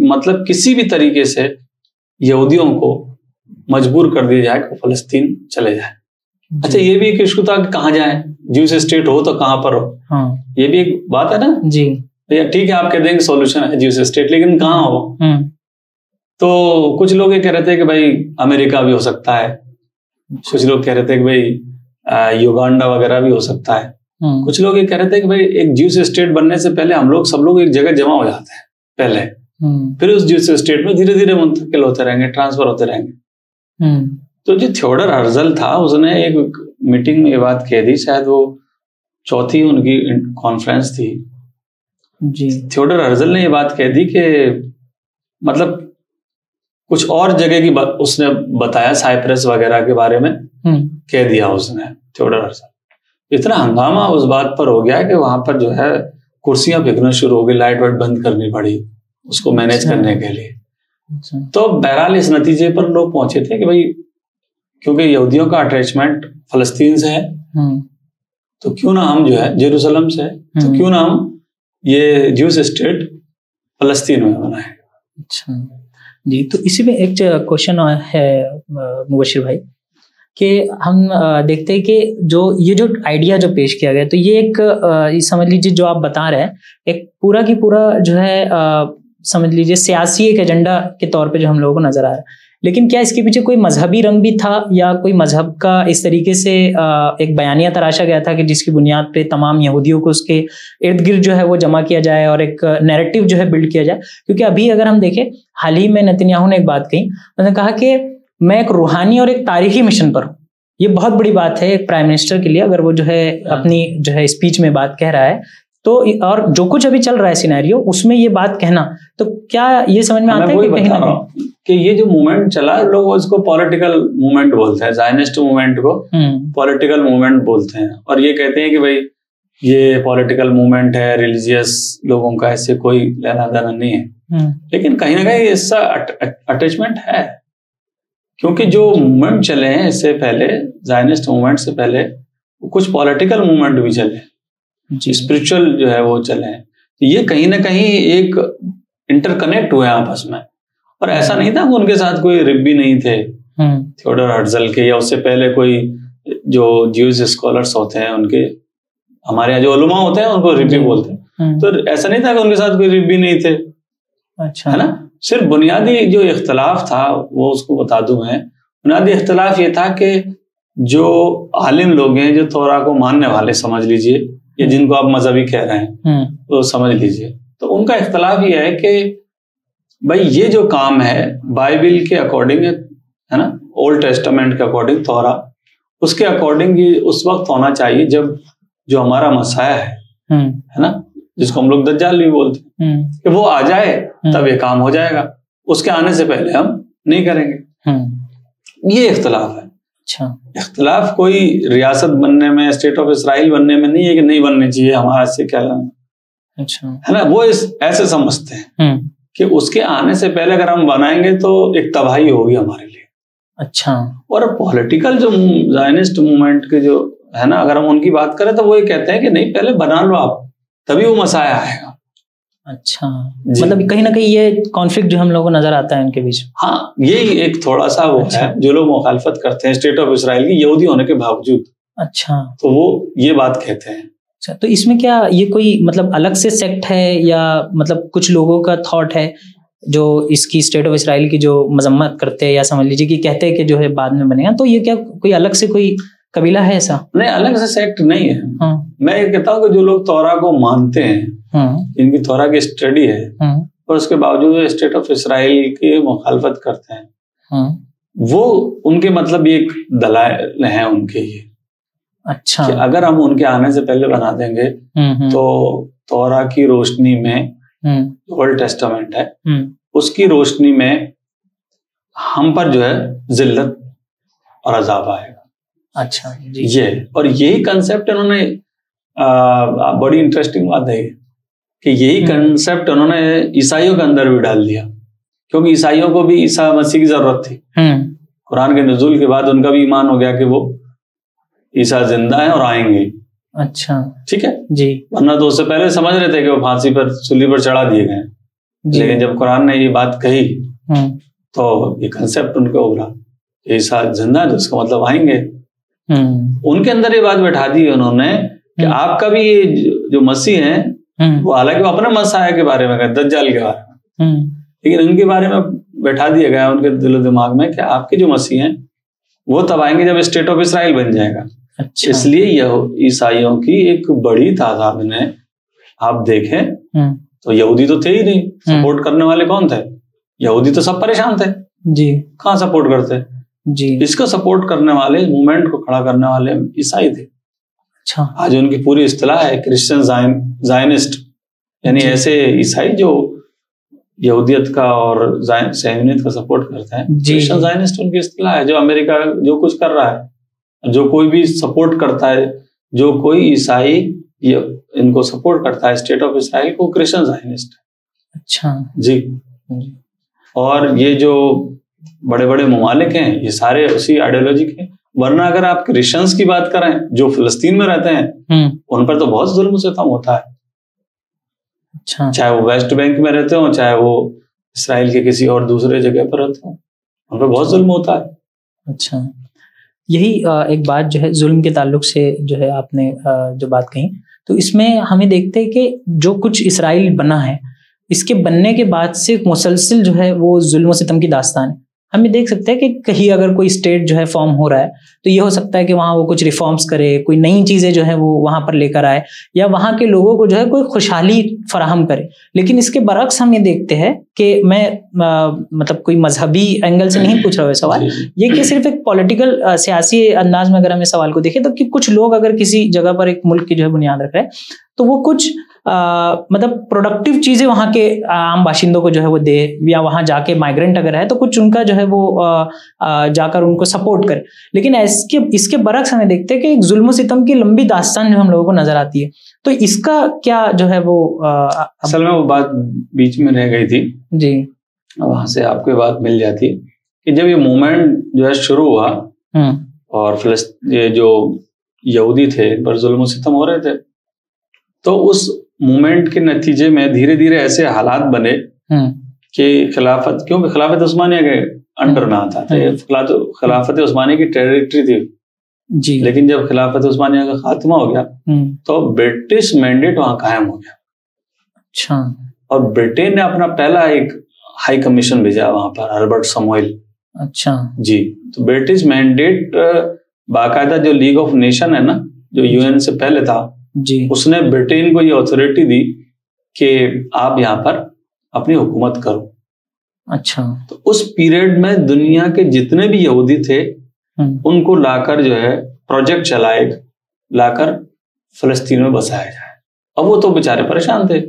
मतलब किसी भी तरीके से यहूदियों को मजबूर कर दिया जाए कि फलस्तीन चले जाए। अच्छा, ये भी एक इशू था कि कहाँ जाए, ज्यूस स्टेट हो तो कहाँ पर हो। ये भी एक बात है ना जी। ठीक है, आप कह देंगे सॉल्यूशन है ज्यूस स्टेट, लेकिन कहाँ हो। तो कुछ लोग ये कह रहे थे कि भाई अमेरिका भी हो सकता है, कुछ लोग कह रहे थे कि भाई युगांडा वगैरह भी हो सकता है, कुछ लोग ये कह रहे थे कि भाई एक ज्यूस स्टेट बनने से पहले हम लोग सब लोग एक जगह जमा हो जाते हैं पहले, फिर उस ज्यूस स्टेट में धीरे धीरे मुंतकिल होते रहेंगे, ट्रांसफर होते रहेंगे। तो जो थियोडर हर्टजल था उसने एक मीटिंग में ये बात कह दी, शायद वो चौथी उनकी कॉन्फ्रेंस थी जी। थियोडर हर्टजल ने ये बात कह दी कि मतलब कुछ और जगह की उसने बताया, साइप्रस वगैरह के बारे में कह दिया उसने थियोडर हर्टजल। इतना हंगामा उस बात पर हो गया कि वहां पर जो है कुर्सियां फेंकना शुरू हो गई, लाइट वाइट बंद करनी पड़ी उसको मैनेज करने के लिए। तो बहरहाल इस नतीजे पर लोग पहुंचे थे कि भाई क्योंकि यहूदियों का अटैचमेंट फलस्तीन से है, तो क्यों ना हम जो है जेरूसलम से है, तो क्यों ना हम ये ज्यूस स्टेट फलस्तीन में बनाए। अच्छा जी। तो इसी में एक क्वेश्चन है मुबशिर भाई कि हम देखते हैं कि ये जो आइडिया जो पेश किया गया, तो ये एक समझ लीजिए जो आप बता रहे हैं एक पूरा की पूरा जो है समझ लीजिए सियासी एक एजेंडा के तौर पे जो हम लोगों को नजर आ रहा है, लेकिन क्या इसके पीछे कोई मजहबी रंग भी था या कोई मजहब का इस तरीके से एक बयानिया तराशा गया था कि जिसकी बुनियाद पे तमाम यहूदियों को उसके इर्द गिर्द जो है वो जमा किया जाए और एक नैरेटिव जो है बिल्ड किया जाए? क्योंकि अभी अगर हम देखें, हाल ही में नेतन्याहू ने एक बात कही, उन्होंने कहा कि मैं एक रूहानी और एक तारीखी मिशन पर हूँ। ये बहुत बड़ी बात है एक प्राइम मिनिस्टर के लिए, अगर वो जो है अपनी जो है स्पीच में बात कह रहा है तो, और जो कुछ अभी चल रहा है सिनेरियो उसमें ये बात कहना, तो क्या ये समझ में आता है कि कहीं ना कहीं कि ये जो मूवमेंट चला, लोग उसको पॉलिटिकल मूवमेंट बोलते हैं, ज़ायनिस्ट मूवमेंट को पॉलिटिकल मूवमेंट बोलते हैं, और ये कहते हैं कि भाई ये पॉलिटिकल मूवमेंट है, रिलीजियस लोगों का इससे कोई लेना देना नहीं है। लेकिन कहीं ना कहीं इसका अटैचमेंट है, क्योंकि जो मूवमेंट चले हैं इससे पहले, ज़ायनिस्ट मूवमेंट से पहले कुछ पॉलिटिकल मूवमेंट भी चले, स्पिरिचुअल जो है वो चले हैं। तो ये कहीं ना कहीं एक इंटरकनेक्ट हुए आपस में, और ऐसा नहीं था कि उनके साथ कोई रिब्बी नहीं थे थियोडर हर्टजल के, या उससे पहले कोई जो ज्यूज स्कॉलर्स होते हैं उनके, हमारे यहाँ जो उलमा होते हैं उनको रिब्बी बोलते हैं, तो ऐसा नहीं था कि उनके साथ कोई रिब्बी नहीं थे। अच्छा, है ना। सिर्फ बुनियादी जो इख्तलाफ था वो उसको बता दूं मैं, बुनियादी इख्तलाफ ये था कि जो आलिम लोग हैं, जो तौरा को मानने वाले समझ लीजिए, या जिनको आप मजहबी कह रहे हैं तो समझ लीजिए, तो उनका इख्तलाफ ये है कि भाई ये जो काम है बाइबल के अकॉर्डिंग है ना, ओल्ड टेस्टामेंट के अकॉर्डिंग, तौरा उसके अकॉर्डिंग ये उस वक्त होना चाहिए जब जो हमारा मसाया है ना, जिसको हम लोग दज्जाल भी बोलते हैं, कि वो आ जाए तब ये काम हो जाएगा, उसके आने से पहले हम नहीं करेंगे। ये इख्तलाफ है। अच्छा, इख्तलाफ कोई रियासत बनने में, स्टेट ऑफ इसराइल बनने में नहीं है कि नहीं बननी चाहिए, हमारा इससे क्या लेना। अच्छा, है ना, वो ऐसे समझते हैं कि उसके आने से पहले अगर हम बनाएंगे तो एक तबाही होगी हमारे लिए। अच्छा, और पॉलिटिकल जो ज़ायनिस्ट मूवमेंट के जो है ना, अगर हम उनकी बात करें तो वो ये कहते हैं कि नहीं, पहले बना लो आप, तभी वो मसाया आएगा। अच्छा, मतलब कहीं ना कहीं ये कॉन्फ्लिक्ट जो हम लोगों को नजर आता है इनके बीच। हाँ, ये एक थोड़ा सा वो है, जो लोग मुखालफत करते हैं स्टेट ऑफ इसराइल की यहूदी होने के बावजूद। अच्छा, तो वो ये बात कहते हैं। अच्छा, तो इसमें क्या ये कोई मतलब अलग से सेक्ट है या मतलब कुछ लोगों का थॉट है, जो इसकी स्टेट ऑफ इसराइल की जो मजम्मत करते हैं या समझ लीजिए कि कहते हैं कि जो है बाद में बनेगा, तो ये क्या कोई अलग से कोई कबीला है ऐसा? नहीं, अलग से सेक्ट नहीं है। मैं ये कहता हूँ कि जो लोग तौरा को मानते हैं, इनकी तौरा की स्टडी है, और उसके बावजूद स्टेट ऑफ इसराइल की मुखालफत करते हैं, वो उनके मतलब ये दलाइल हैं उनके ये। अच्छा। कि अगर हम उनके आने से पहले बना देंगे तो तौरा की रोशनी में ओल्ड टेस्टामेंट है, उसकी रोशनी में हम पर जो है जिल्लत और अजाब आएगा। अच्छा जी। ये और यही कंसेप्ट इन्होंने बड़ी इंटरेस्टिंग बात है कि यही कंसेप्ट उन्होंने ईसाइयों के अंदर भी डाल दिया, क्योंकि ईसाइयों को भी ईसा मसीह की जरूरत थी। कुरान के नुज़ूल के बाद उनका भी ईमान हो गया कि वो ईसा जिंदा है और आएंगे। अच्छा, ठीक है जी। वरना तो उससे पहले समझ रहे थे कि वो फांसी पर, सूली पर चढ़ा दिए गए, लेकिन जब कुरान ने ये बात कही तो ये कंसेप्ट उनको उभरा, ईसा जिंदा है तो उसका मतलब आएंगे। उनके अंदर ये बात बैठा दी उन्होंने कि आपका भी ये जो मसीह है वो, हालांकि वो अपने मसाया के बारे में, दज्जाल के बारे में, लेकिन उनके बारे में बैठा दिया गया उनके दिलो दिमाग में कि आपके जो मसीह हैं वो तब आएंगे जब स्टेट ऑफ इसराइल बन जाएगा। अच्छा। इसलिए ईसाइयों की एक बड़ी तादाद में आप देखें तो यहूदी तो थे ही नहीं, सपोर्ट करने वाले कौन थे? यहूदी तो सब परेशान थे जी, कहाँ सपोर्ट करते जी। इसको सपोर्ट करने वाले, मूवमेंट को खड़ा करने वाले ईसाई थे। अच्छा। आज उनकी पूरी इस्तिलाह है क्रिश्चियन जायनिस्ट, यानी ऐसे ईसाई जो यहूदियत का और सैनियत का सपोर्ट करते हैं। क्रिश्चियन जायनिस्ट उनकी इस्तिलाह है। जो अमेरिका जो कुछ कर रहा है, जो कोई भी सपोर्ट करता है, जो कोई ईसाई इनको सपोर्ट करता है स्टेट ऑफ इसराइल को, क्रिश्चियन जायनिस्ट। अच्छा जी। और ये जो बड़े बड़े ममालिक हैं ये सारे उसी आइडियोलॉजी के। वरना अगर आप क्रिश्चियंस की बात करें जो फिलिस्तीन में रहते हैं, उन पर तो बहुत जुल्म सितम होता है। अच्छा। चाहे वो वेस्ट बैंक में रहते हो, चाहे वो इसराइल के किसी और दूसरे जगह पर रहते हो, उन पर बहुत जुल्म होता है। अच्छा, यही एक बात जो है जुल्म के ताल्लुक से जो है आपने जो बात कही, तो इसमें हमें देखते हैं कि जो कुछ इसराइल बना है, इसके बनने के बाद से मुसलसिल जो है वो जुल्म और सितम की दास्तान है। हम ये देख सकते हैं कि कहीं अगर कोई स्टेट जो है फॉर्म हो रहा है तो ये हो सकता है कि वहाँ वो कुछ रिफॉर्म्स करे, कोई नई चीज़ें जो है वो वहाँ पर लेकर आए, या वहाँ के लोगों को जो है कोई खुशहाली फराहम करे। लेकिन इसके बरक्स हम ये देखते हैं कि मैं मतलब कोई मजहबी एंगल से नहीं पूछ रहा हूँ सवाल, ये कि सिर्फ एक पॉलिटिकल सियासी अंदाज में अगर हम इस सवाल को देखें तो कि कुछ लोग अगर किसी जगह पर एक मुल्क की जो है बुनियाद रख रहे हैं तो वो कुछ मतलब प्रोडक्टिव चीजें वहाँ के आम बाशिंदों को जो है वो दे, या वहाँ जाके माइग्रेंट अगर है तो कुछ उनका जो है वो जाकर उनको सपोर्ट करे। लेकिन इसके बरक्स हमें देखते हैं कि एक जुल्म सितम की लंबी दास्तान जो हम लोगों को नजर आती है। तो इसका क्या जो है वो असल में वो बात बीच में रह गई थी जी, वहां से आपको बात मिल जाती कि जब ये मूवमेंट जो है शुरू हुआ और ये जो यहूदी थे पर जुल्म सितम हो रहे थे, तो उस मूवमेंट के नतीजे में धीरे धीरे ऐसे हालात बने कि खिलाफत, क्योंकि खिलाफत उस्मानिया के अंडर में आता था, खिलाफत उस्मानिया की टेरिटरी थी जी। लेकिन जब खिलाफत उस्मानिया का खात्मा हो गया तो ब्रिटिश मैंडेट वहां कायम हो गया। अच्छा। और ब्रिटेन ने अपना पहला एक हाई कमीशन भेजा वहां पर, अल्बर्ट समोइल। अच्छा जी। तो ब्रिटिश मैंडेट बाकायदा जो लीग ऑफ नेशन है ना, जो यूएन से पहले था जी, उसने ब्रिटेन को ये अथॉरिटी दी कि आप यहाँ पर अपनी हुकूमत करो। अच्छा। तो उस पीरियड में दुनिया के जितने भी यहूदी थे उनको लाकर जो है प्रोजेक्ट चलाए, लाकर फिलिस्तीन में बसाया जाए। अब वो तो बेचारे परेशान थे,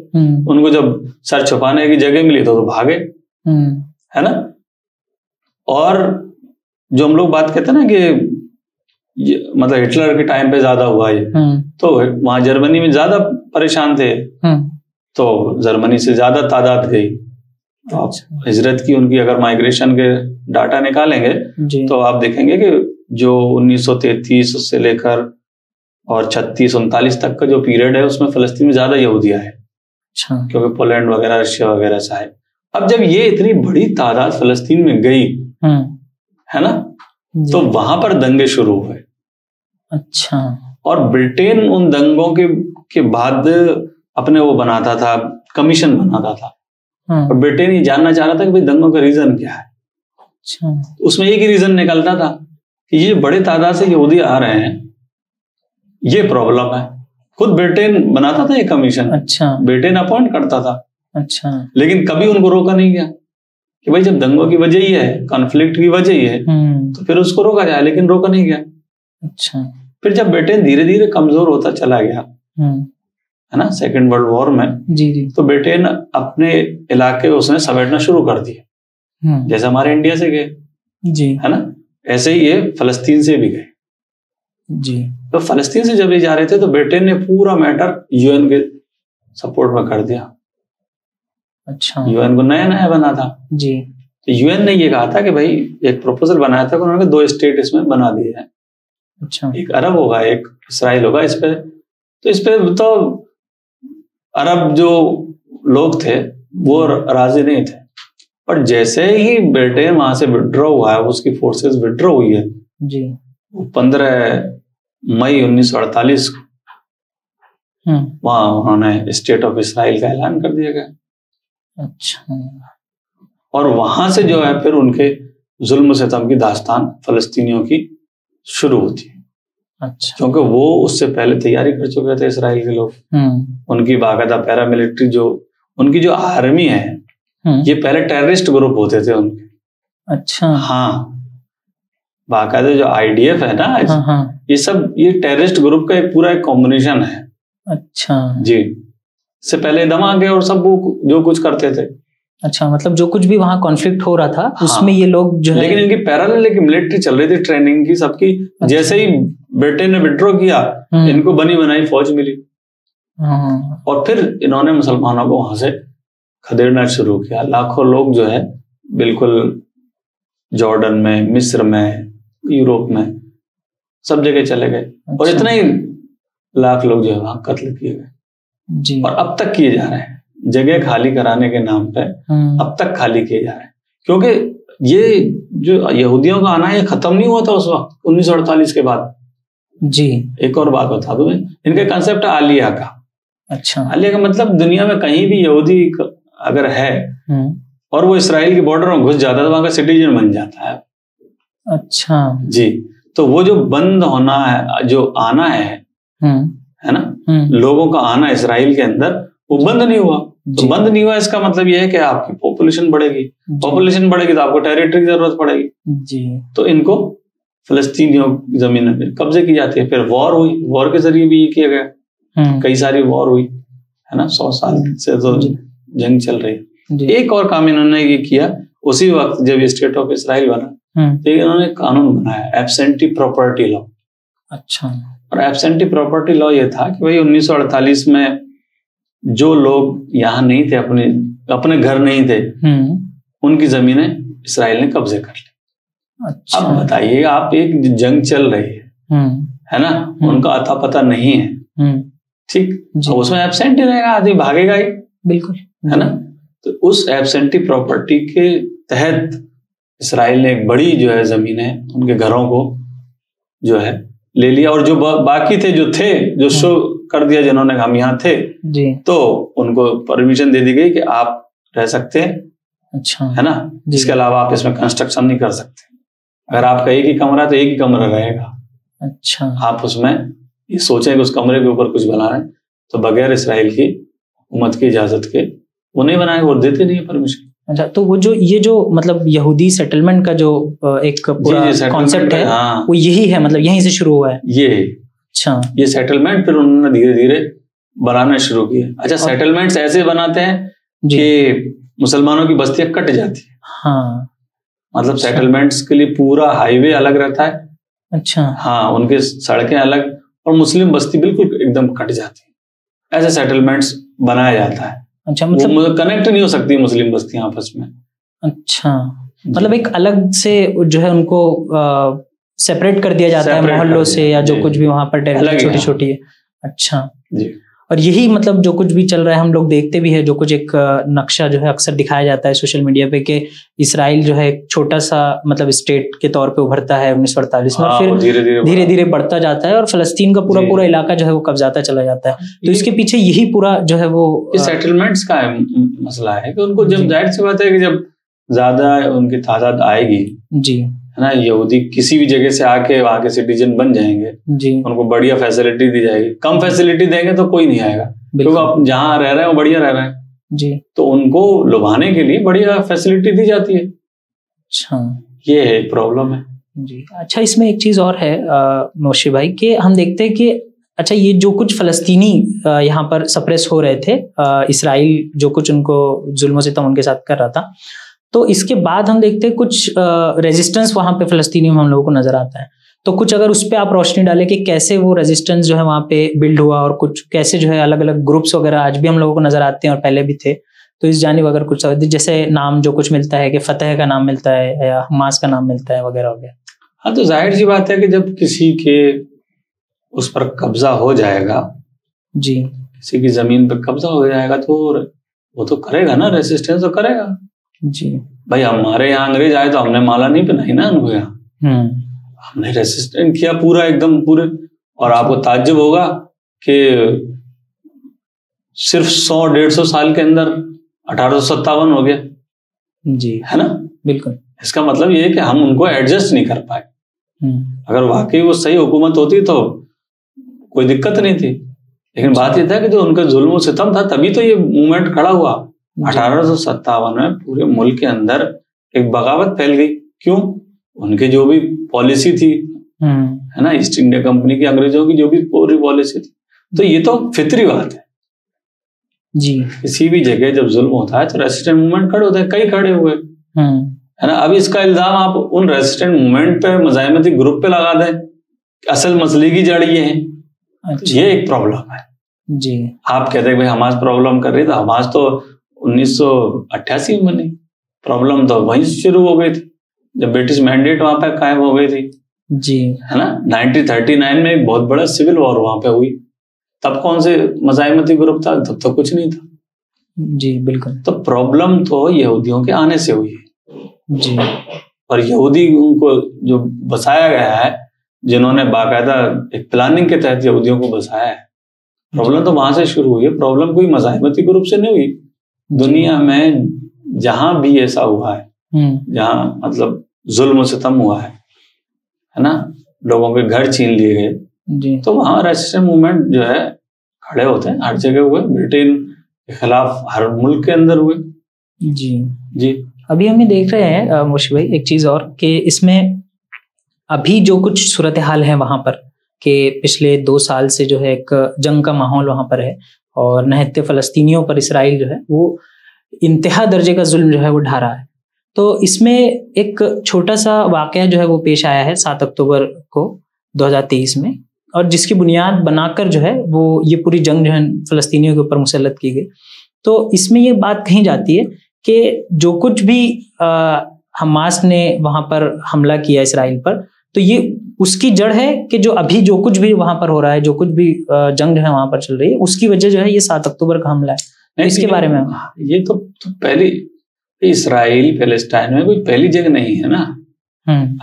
उनको जब सर छुपाने की जगह मिली तो भागे, है ना। और जो हम लोग बात कहते हैं ना कि मतलब हिटलर के टाइम पे ज्यादा हुआ ये, तो वहां जर्मनी में ज्यादा परेशान थे, तो जर्मनी से ज्यादा तादाद गई। आप हिजरत की उनकी अगर माइग्रेशन के डाटा निकालेंगे तो आप देखेंगे कि जो 1933 से लेकर और 36-39 तक का जो पीरियड है उसमें फिलिस्तीन में ज्यादा यहूदी आए, क्योंकि पोलैंड वगैरह, रशिया वगैरह से आए। अब जब ये इतनी बड़ी तादाद फिलिस्तीन में गई है ना, तो वहां पर दंगे शुरू हुए। अच्छा। और ब्रिटेन उन दंगों के बाद अपने वो बनाता था, कमीशन बनाता था हाँ, और ब्रिटेन ये जानना चाह रहा था कि भाई दंगों का रीजन क्या है। अच्छा, उसमें एक ही रीजन निकलता था कि ये बड़े तादाद से यहूदी आ रहे हैं, ये प्रॉब्लम है। खुद ब्रिटेन बनाता था ये कमीशन, अच्छा, ब्रिटेन अपॉइंट करता था, अच्छा, लेकिन कभी उनको रोका नहीं गया कि भाई जब दंगों की वजह ही है, कॉन्फ्लिक्ट की वजह ही है, तो फिर उसको रोका जाए, लेकिन रोका नहीं गया। अच्छा, फिर जब ब्रिटेन धीरे धीरे कमजोर होता चला गया, है ना, सेकेंड वर्ल्ड वॉर में, जी जी, तो ब्रिटेन अपने इलाके उसने समेटना शुरू कर दिए, जैसे हमारे इंडिया से गए, जी, है ना, ऐसे ही ये फलस्तीन से भी गए। जी, तो फलस्तीन से जब ये जा रहे थे तो ब्रिटेन ने पूरा मैटर यूएन के सपोर्ट में कर दिया। अच्छा, यूएन को नया नया बना था, जी, तो यूएन ने ये कहा था कि भाई एक प्रपोजल बनाया था, उन्होंने 2 स्टेट इसमें बना दिए हैं, अच्छा, एक अरब होगा एक इसराइल होगा। इस पे तो अरब जो लोग थे वो राजी नहीं थे, पर जैसे ही ब्रिटेन वहां से विड्रॉ हुआ है, उसकी फोर्सेस विड्रॉ हुई है, जी, 15 मई 1948 को वहां उन्होंने स्टेट ऑफ इसराइल का ऐलान कर दिया गया। अच्छा, और वहां से जो है फिर उनके जुल्म सितम की दास्तान फलस्तीनियों की शुरू होती है। अच्छा, क्योंकि वो उससे पहले तैयारी कर चुके थे इसराइल के लोग, उनकी बाकायदा पैरामिलिट्री जो उनकी जो आर्मी है, ये पहले टेररिस्ट ग्रुप होते थे उनके। अच्छा, हाँ, बाकायदा जो आईडीएफ है ना, हाँ, ये सब ये टेररिस्ट ग्रुप का एक पूरा एक कॉम्बिनेशन है। अच्छा जी, इससे पहले दमागे और सब वो जो कुछ करते थे। अच्छा, मतलब जो कुछ भी वहां कॉन्फ्लिक्ट हो रहा था, हाँ, उसमें ये लोग जो है, लेकिन इनकी पैरेलल एक मिलिट्री चल रही थी, ट्रेनिंग की सबकी। अच्छा। जैसे ही ब्रिटेन ने विड्रॉ किया, इनको बनी बनाई फौज मिली, और फिर इन्होंने मुसलमानों को वहां से खदेड़ना शुरू किया। लाखों लोग जो है बिल्कुल जॉर्डन में, मिस्र में, यूरोप में, सब जगह चले गए। अच्छा। और इतने ही लाख लोग जो है वहां कत्ल किए गए जी। और अब तक किए जा रहे हैं, जगह खाली कराने के नाम पे अब तक खाली किए जा रहे हैं। क्योंकि ये जो यहूदियों का आना, ये खत्म नहीं हुआ था उस वक्त 1948 के बाद जी। एक और बात बता दूं, इनका कंसेप्ट है आलिया का। अच्छा, आलिया का मतलब दुनिया में कहीं भी यहूदी अगर है और वो इसराइल के बॉर्डर में घुस जाता है तो वहां का सिटीजन बन जाता है। अच्छा जी, तो वो जो बंद होना है, जो आना है ना, लोगों का आना इसराइल के अंदर, वो बंद नहीं हुआ। तो बंद नहीं हुआ, इसका मतलब ये है कि आपकी पॉपुलेशन बढ़ेगी, पॉपुलेशन बढ़ेगी तो आपको टेरिटरी की जरूरत पड़ेगी जी। तो इनको फिलिस्तीनियों की जमीन पे कब्जे की जाती है। फिर वॉर हुई, वॉर के जरिए भी ये किया गया, कई सारी वॉर हुई, है ना, 100 साल से तो जंग चल रही है। एक और काम इन्होंने ये किया, उसी वक्त जब ये स्टेट ऑफ इसराइल बना, तो इन्होंने कानून बनाया, एब्सेंटी प्रॉपर्टी लॉ। अच्छा, और एब्सेंटी प्रॉपर्टी लॉ ये था कि भाई 1948 में जो लोग यहाँ नहीं थे, अपने घर नहीं थे, उनकी जमीनें इसराइल ने कब्जे कर ली। अच्छा। अब बताइए, आप एक जंग चल रही है ना, उनका अता पता नहीं है, ठीक, तो उसमें एब्सेंटी रहेगा, आदमी भागेगा ही, बिल्कुल, है ना। तो उस एब्सेंटी प्रॉपर्टी के तहत इसराइल ने एक बड़ी जो है जमीनें उनके घरों को जो है ले लिया, और जो बाकी थे, जो थे, जो शो कर दिया जिन्होंने, हम यहाँ थे जी, तो उनको परमिशन दे दी गई कि आप रह सकते हैं। अच्छा, है ना, इसके अलावा आप इसमें कंस्ट्रक्शन नहीं कर सकते। अगर आपका एक ही कमरा है तो एक ही कमरा रहेगा। अच्छा, आप उसमें ये सोचें कि उस कमरे के ऊपर कुछ बना रहे हैं, तो बगैर इसराइल की हुकूमत की इजाजत के वो नहीं बनाएंगे, वो देते नहीं है परमिशन। अच्छा, तो वो जो ये जो मतलब यहूदी सेटलमेंट का जो एक पूरा कॉन्सेप्ट है, हाँ, वो यही है, मतलब यहीं से शुरू हुआ है ये। अच्छा, ये सेटलमेंट फिर उन्होंने धीरे धीरे बनाना शुरू किया। अच्छा, सेटलमेंट्स ऐसे बनाते हैं कि मुसलमानों की बस्तियां कट जाती है। हाँ, मतलब अच्छा, सेटलमेंट्स के लिए पूरा हाईवे अलग रहता है। अच्छा, हाँ, उनके सड़कें अलग, और मुस्लिम बस्ती बिल्कुल एकदम कट जाती है। ऐसे सेटलमेंट्स बनाया जाता है। अच्छा, मतलब कनेक्ट नहीं हो सकती मुस्लिम बस्तियां आपस में। अच्छा, मतलब एक अलग से जो है उनको सेपरेट कर दिया जाता है मोहल्लों से, या जो कुछ भी वहां पर छोटी छोटी है। अच्छा जी, और यही मतलब जो कुछ भी चल रहा है हम लोग देखते भी है, जो कुछ एक नक्शा जो है अक्सर दिखाया जाता है सोशल मीडिया पे कि इसराइल जो है एक छोटा सा मतलब स्टेट के तौर पे उभरता है 1948 में, और फिर धीरे धीरे बढ़ता जाता है और फलस्तीन का पूरा इलाका जो है वो कब्जाता चला जाता है। तो इसके पीछे यही पूरा जो है वो सेटलमेंट्स का मसला है कि उनको जब जाहिर सी बात है कि जब ज्यादा उनकी तादाद आएगी जी है ना, यहूदी किसी भी जगह से आके वहां के सिटीजन बन जाएंगे जी, उनको बढ़िया फैसिलिटी दी जाएगी। कम फैसिलिटी देंगे तो कोई नहीं आएगा, क्योंकि आप जहाँ रह रहे हैं वो बढ़िया रह रहे हैं जी, तो उनको लुभाने के लिए बढ़िया फैसिलिटी दी जाती है। अच्छा, ये है प्रॉब्लम है जी। अच्छा, इसमें एक चीज और है मोशी भाई कि हम देखते हैं कि अच्छा ये जो कुछ फलस्तीनी यहाँ पर सप्रेस हो रहे थे, इसराइल जो कुछ उनको जुल्म सितम उनके साथ कर रहा था, तो इसके बाद हम देखते हैं कुछ रेजिस्टेंस वहां पे फलस्तीनियों में हम लोगों को नजर आता है। तो कुछ अगर उस पर आप रोशनी डालें कि कैसे वो रेजिस्टेंस जो है वहां पे बिल्ड हुआ और कुछ कैसे जो है अलग अलग ग्रुप्स वगैरह आज भी हम लोगों को नजर आते हैं और पहले भी थे, तो इस जानिब अगर कुछ जैसे नाम जो कुछ मिलता है कि फतेह का नाम मिलता है या हमास का नाम मिलता है वगैरह वगैरह। हाँ, तो जाहिर सी बात है कि जब किसी के उस पर कब्जा हो जाएगा जी, किसी की जमीन पर कब्जा हो जाएगा तो वो तो करेगा ना, रेसिस्टेंस तो करेगा जी। भाई हमारे यहाँ अंग्रेज आए तो हमने माला नहीं पहनाई ना उनको, यहाँ हमने रेसिस्टेंट किया पूरा एकदम पूरे। और आपको ताज्जुब होगा कि सिर्फ 100-150 साल के अंदर 1857 हो गया जी, है ना। बिल्कुल, इसका मतलब ये है कि हम उनको एडजस्ट नहीं कर पाए। अगर वाकई वो सही हुकूमत होती तो कोई दिक्कत नहीं थी, लेकिन बात ये था कि जो उनका जुल्म सितम था तभी तो ये मूवमेंट खड़ा हुआ। 1857 में पूरे मुल्क के अंदर एक बगावत फैल गई। क्यों? उनकी जो भी पॉलिसी थी है ना, ईस्ट इंडिया कंपनी की, अंग्रेजों की जो भी पूरी पॉलिसी थी, तो ये तो फितरी बात है जी। किसी भी जगह जब जुल्म होता है तो रेसिस्टेंट मूवमेंट खड़े होते हैं, कई खड़े हुए है ना। अभी इसका इल्जाम आप उन रेसिस्टेंट मूवमेंट पे, मज़ाहिमती ग्रुप पे लगा दें, असल मसले की जड़ ये है। अच्छा। ये एक प्रॉब्लम है जी। आप कहते हैं भाई हमास प्रॉब्लम कर रही, तो हमास तो 1988 में बनी, प्रॉब्लम तो वहीं से शुरू हो गई थी जब ब्रिटिश मैंडेट वहां पे कायम हो गई थी जी, है ना। 1939 में एक बहुत बड़ा सिविल वॉर वहां पे हुई, तब कौन से मज़ाहिमती ग्रुप था? तब तो कुछ नहीं था जी। बिल्कुल, तो प्रॉब्लम तो यहूदियों के आने से हुई है जी। और यहूदी उनको जो बसाया गया है, जिन्होंने बाकायदा एक प्लानिंग के तहत यहूदियों को बसाया है, प्रॉब्लम तो वहां से शुरू हुई है। प्रॉब्लम कोई मज़ाहिमती ग्रुप से नहीं हुई। दुनिया में जहां भी ऐसा हुआ है, जहां मतलब जुल्म सितम हुआ है ना, लोगों के घर छीन लिए गए, तो वहां रेसिस्टेंट मूवमेंट जो है खड़े होते हैं, हर जगह हुए, ब्रिटेन के खिलाफ हर मुल्क के अंदर हुए जी जी। अभी हम देख रहे हैं मोशी भाई एक चीज और कि इसमें अभी जो कुछ सूरत हाल है वहां पर कि पिछले 2 साल से जो है एक जंग का माहौल वहां पर है और निहत्ते फलस्तीनियों पर इसराइल जो है वो इंतहा दर्जे का जुल्म जो है वो ढा रहा है। तो इसमें एक छोटा सा वाकया जो है वो पेश आया है 7 अक्टूबर को 2023 में, और जिसकी बुनियाद बनाकर जो है वो ये पूरी जंग जो है फलस्तीनियों के ऊपर मुसल्लत की गई। तो इसमें ये बात कही जाती है कि जो कुछ भी हमास ने वहां पर हमला किया इसराइल पर, तो ये उसकी जड़ है कि जो अभी जो कुछ भी वहां पर हो रहा है, जो कुछ भी जंग जो है वहां पर चल रही है, उसकी वजह जो है ये 7 अक्टूबर का हमला है। इसके बारे में ये तो पहली इसराइल पैलेस्टाइन में कोई पहली जंग नहीं है ना।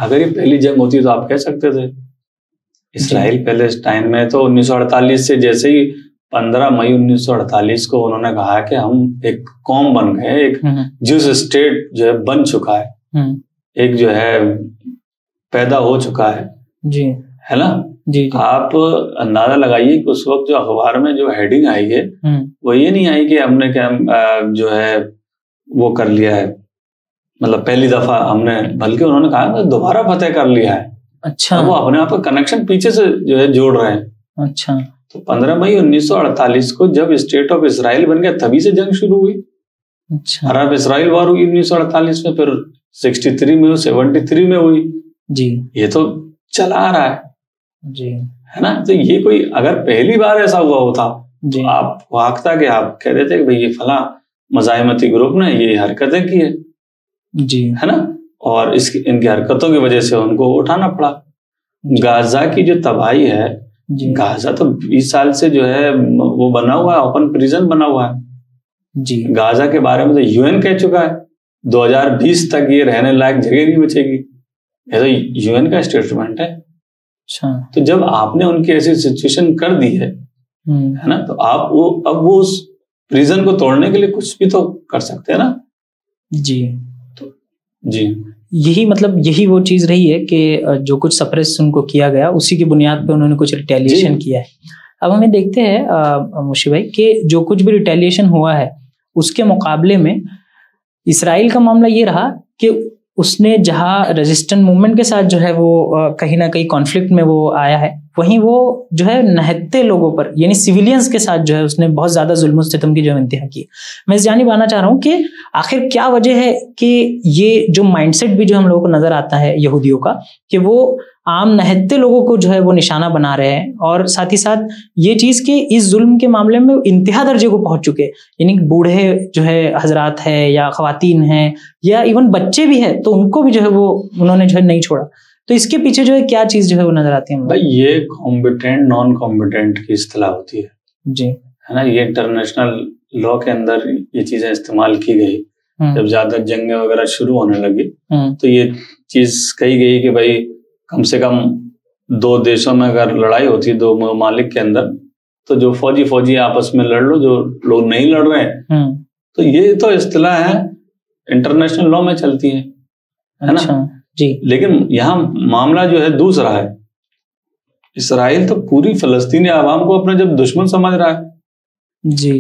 अगर ये पहली जंग होती तो आप कह सकते थे। इसराइल पैलेस्टाइन में तो 1948 से, जैसे ही 15 मई 1948 को उन्होंने कहा कि हम एक कौम बन गए, एक ज्यूस स्टेट जो है बन चुका है, एक जो है पैदा हो चुका है जी, है ना जी। आप अंदाजा लगाइए कि उस वक्त जो अखबार में जो हेडिंग आई है वो ये नहीं आई कि हमने क्या जो है वो कर लिया है, मतलब पहली दफा हमने, बल्कि उन्होंने कहा दोबारा फतेह कर लिया है। अच्छा, वो अपने आप का कनेक्शन पीछे से जो है जोड़ रहे हैं। अच्छा, तो 15 मई 1948 को जब स्टेट ऑफ इसराइल बन गया तभी से जंग शुरू हुई। अच्छा, अरब इसराइल वार हुई 1948 में, फिर 63 में, 73 में हुई जी। ये तो चला आ रहा है जी, है ना। तो ये कोई अगर पहली बार ऐसा हुआ होता जी, आप वाकता कि आप कह देते कि भाई ये फला मज़ाहिमती ग्रुप ने ये हरकतें की है जी, है ना, और इनकी हरकतों की वजह से उनको उठाना पड़ा। गाजा की जो तबाही है गाजा तो 20 साल से जो है वो बना हुआ है, ओपन प्रिजन बना हुआ है जी। गाजा के बारे में तो यूएन कह चुका है 2020 तक ये रहने लायक जगह नहीं बचेगी, ये तो यूएन का स्टेटमेंट है। अच्छा, तो जब आपने उनकी ऐसी सिचुएशन कर दी है ना, तो आप अब वो उस प्रिजन को तोड़ने के लिए कुछ भी तो कर सकते हैं ना। जी तो जी यही मतलब यही वो चीज रही है कि जो कुछ सप्रेस उनको किया गया उसी की बुनियाद पे उन्होंने कुछ रिटेलिएशन किया है। अब हमें देखते हैं मुशी भाई कि जो कुछ भी रिटेलिएशन हुआ है उसके मुकाबले में इसराइल का मामला ये रहा कि उसने जहाँ रेजिस्टेंट मूवमेंट के साथ जो है वो कहीं ना कहीं कॉन्फ्लिक्ट में वो आया है, वहीं वो जो है नहत्ते लोगों पर यानी सिविलियंस के साथ जो है उसने बहुत ज्यादा जुल्म सितम की जो इंतहा की। मैं इस जानिब आना चाह रहा हूँ कि आखिर क्या वजह है कि ये जो माइंडसेट भी जो हम लोगों को नजर आता है यहूदियों का कि वो आम नहत्ते लोगों को जो है वो निशाना बना रहे हैं, और साथ ही साथ ये चीज कि इस जुल्म के मामले में इंतहा दर्जे को पहुंच चुके, यानी बूढ़े जो है हजरात है या खवातीन है या इवन बच्चे भी है, तो उनको भी जो है वो उन्होंने जो है नहीं छोड़ा। तो इसके पीछे जो है क्या चीज जो है वो नजर आती है? भाई ये कॉम्पिटेंट नॉन कॉम्पिटेंट की इस्तिलाह होती है जी, है ना। ये इंटरनेशनल लॉ के अंदर ये चीजें इस्तेमाल की गई। जब ज्यादा जंगें वगैरह शुरू होने लगी तो ये चीज कही गई कि भाई कम से कम दो देशों में अगर लड़ाई होती है, दो ममालिक के अंदर, तो जो फौजी आपस में लड़ लो, जो लोग नहीं लड़ रहे हैं। तो ये तो इस्तिलाह है इंटरनेशनल लॉ में चलती है अच्छा, ना जी। लेकिन यहाँ मामला जो है दूसरा है। इसराइल तो पूरी फलस्तीनी आवाम को अपना जब दुश्मन समझ रहा है जी,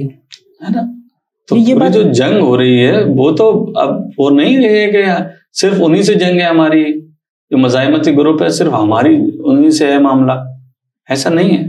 है ना। तो ये बात जो जंग हो रही है वो तो अब वो नहीं रही है कि सिर्फ उन्हीं से जंग है, हमारी जो मज़ाहिमती ग्रुप है सिर्फ हमारी उन्हीं से है मामला, ऐसा नहीं है।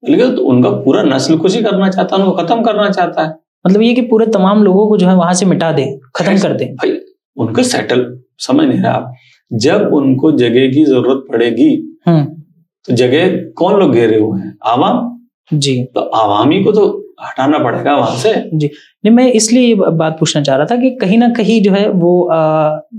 लेकिन तो उनका पूरा नस्ल कुशी करना चाहता है, उनको खत्म करना चाहता है। मतलब ये कि पूरे तमाम लोगों को जो है वहां से मिटा दे, खत्म कर दे। भाई उनको सेटल समझ नहीं रहा आप। जब उनको जगह की जरूरत पड़ेगी तो जगह कौन लोग घेरे हुए हैं? आवाम जी। तो आवामी को तो हटाना पड़ेगा वहां से जी। नहीं, मैं इसलिए ये बात पूछना चाह रहा था कि कहीं ना कहीं जो है वो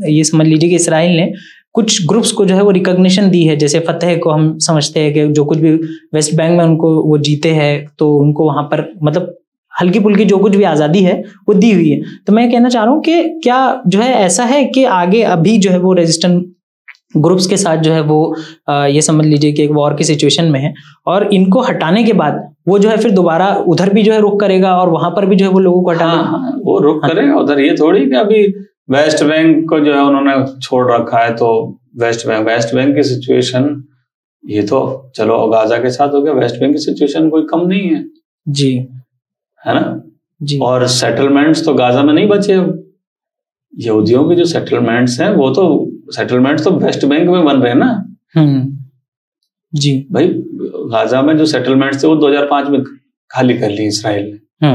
ये समझ लीजिए कि इसराइल ने कुछ ग्रुप्स को जो है वो रिकॉग्निशन दी है। जैसे फतेह को हम समझते हैं कि जो कुछ भी वेस्ट बैंक में उनको वो जीते हैं तो उनको वहां पर मतलब हल्की फुल्की जो कुछ भी आज़ादी है वो दी हुई है। तो मैं कहना चाह रहा हूँ कि क्या जो है ऐसा है कि आगे अभी जो है वो रेजिस्टेंट ग्रुप्स के साथ जो है वो ये समझ लीजिए कि एक वॉर की सिचुएशन में है, और इनको हटाने के बाद वो जो है फिर दोबारा उधर भी जो है रुक करेगा और वहां पर भी जो है वो लोगों को हटाने वो रुक करेगा उधर। ये थोड़ी कि अभी वेस्ट बैंक को जो है उन्होंने छोड़ रखा है तो वेस्ट बैंक की सिचुएशन ये तो चलो गाजा के साथ हो गया, वेस्ट बैंक की सिचुएशन कोई कम नहीं है जी, है ना जी। और सेटलमेंट्स तो गाजा में नहीं बचे। यहूदियों के जो सेटलमेंट्स हैं वो तो सेटलमेंट्स तो वेस्ट बैंक में बन रहे हैं ना जी। भाई गाजा में जो सेटलमेंट्स थे वो 2005 में खाली कर ली इसराइल ने,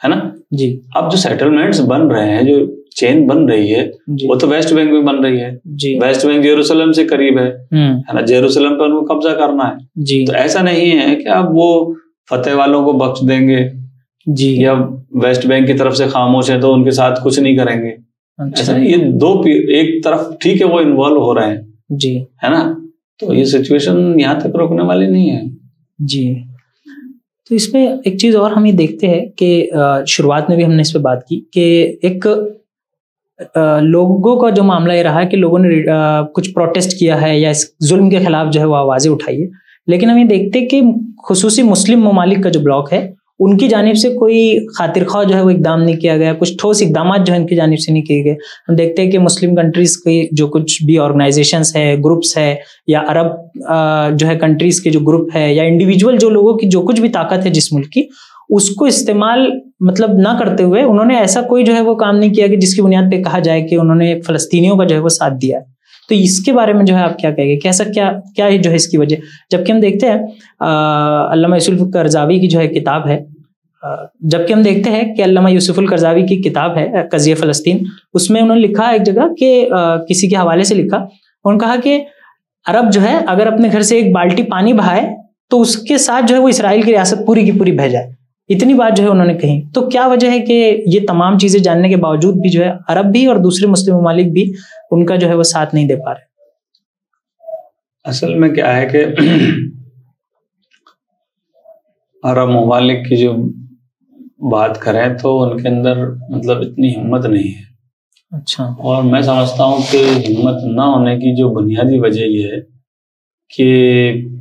है ना जी। अब जो सेटलमेंट्स बन रहे हैं, जो चेन बन रही है वो तो वेस्ट बैंक में बन रही है जी। वेस्ट बैंक जेरूसलम से करीब है ना, जेरूसलम पर उनको कब्जा करना है जी। तो ऐसा नहीं है कि अब वो फतेह वालों को बख्श देंगे जी, या वेस्ट बैंक की तरफ से खामोश है तो उनके साथ कुछ नहीं करेंगे। अच्छा, ये दो एक तरफ ठीक है वो इन्वॉल्व हो रहे हैं जी, है ना। तो ये सिचुएशन यहाँ तक रोकने वाली नहीं है जी। तो इसमें एक चीज और हम ये देखते हैं कि शुरुआत में भी हमने इस पे बात की कि एक लोगों का जो मामला ये रहा है कि लोगों ने कुछ प्रोटेस्ट किया है या इस जुल्म के खिलाफ जो है वो आवाजें उठाई है, लेकिन हम ये देखते हैं कि खुसूसी मुस्लिम ममालिक का जो ब्लॉक है उनकी जानिब से कोई खातिर ख्वाह जो है वो इकदाम नहीं किया गया, कुछ ठोस इकदाम जो है उनकी जानिब से नहीं किए गए। हम देखते हैं कि मुस्लिम कंट्रीज के जो कुछ भी ऑर्गेनाइजेशंस है, ग्रुप्स है, या अरब जो है कंट्रीज के जो ग्रुप है, या इंडिविजुअल जो लोगों की जो कुछ भी ताकत है जिस मुल्क की, उसको इस्तेमाल मतलब ना करते हुए उन्होंने ऐसा कोई जो है वो काम नहीं किया कि जिसकी बुनियाद पे कहा जाए कि उन्होंने फलस्तीनियों का जो है वो साथ दिया है। तो इसके बारे में जो है आप क्या कहेंगे, कैसा क्या जो है इसकी वजह? जबकि हम देखते हैं अल्लामा यूसुफ करजावी की जो है किताब है, जबकि हम देखते हैं कि अल्लामा यूसुफुल करजावी की किताब है कज़िया फ़लस्तीन, उसमें उन्होंने लिखा एक जगह कि किसी के हवाले से लिखा, उन्होंने कहा कि अरब जो है अगर अपने घर से एक बाल्टी पानी बहाए तो उसके साथ जो है वो इसराइल की रियासत पूरी की पूरी बह जाए। इतनी बात जो है उन्होंने कही। तो क्या वजह है कि ये तमाम चीजें जानने के बावजूद भी जो है अरब भी और दूसरे मुस्लिम ममालिक भी उनका जो है वो साथ नहीं दे पा रहे? असल में क्या है कि अरब ममालिक की जो बात करें तो उनके अंदर मतलब इतनी हिम्मत नहीं है। अच्छा। और मैं समझता हूँ कि हिम्मत ना होने की जो बुनियादी वजह ये है कि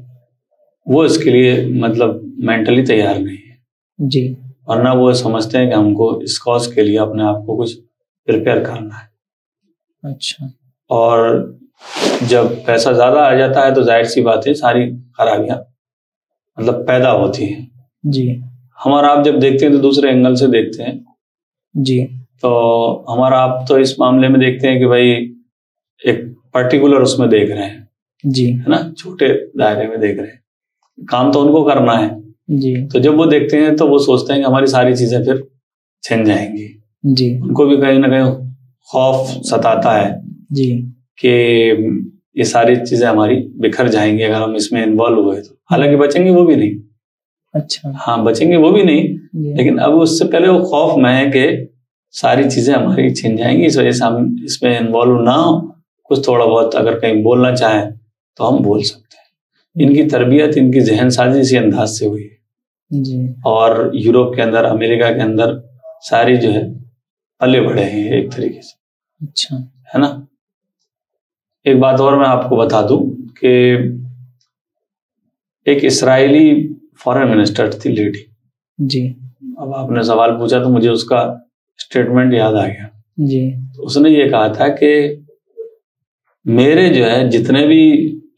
वो इसके लिए मतलब मेंटली तैयार नहीं है जी। और ना वो समझते हैं कि हमको इस कॉज के लिए अपने आप को कुछ प्रिपेयर करना है। अच्छा। और जब पैसा ज्यादा आ जाता है तो जाहिर सी बात है सारी खराबियां मतलब पैदा होती हैं। जी। हमारा आप जब देखते हैं तो दूसरे एंगल से देखते हैं। जी। तो हमारा आप तो इस मामले में देखते हैं कि भाई एक पर्टिकुलर उसमें देख रहे हैं जी, है ना, छोटे दायरे में देख रहे हैं, काम तो उनको करना है जी। तो जब वो देखते हैं तो वो सोचते हैं कि हमारी सारी चीजें फिर छिन जाएंगी जी। उनको भी कहीं ना कहीं खौफ सताता है जी कि ये सारी चीजें हमारी बिखर जाएंगी अगर हम इसमें इन्वॉल्व हुए तो। हालांकि बचेंगे वो भी नहीं। अच्छा। हाँ, बचेंगे वो भी नहीं, लेकिन अब उससे पहले वो खौफ में है कि सारी चीजें हमारी छिन जाएंगी, इस वजह से हम इसमें इन्वॉल्व ना हो। कुछ थोड़ा बहुत अगर कहीं बोलना चाहें तो हम बोल सकते हैं। इनकी तरबियत, इनकी जहन साजी इसी अंदाज से हुई है जी। और यूरोप के अंदर, अमेरिका के अंदर सारी जो है पले बढ़े हैं एक तरीके से। अच्छा, है ना। एक बात और मैं आपको बता दूं कि एक इस्राएली फॉरेन मिनिस्टर थी लेडी जी। अब आपने सवाल पूछा तो मुझे उसका स्टेटमेंट याद आ गया जी। तो उसने ये कहा था कि मेरे जो है जितने भी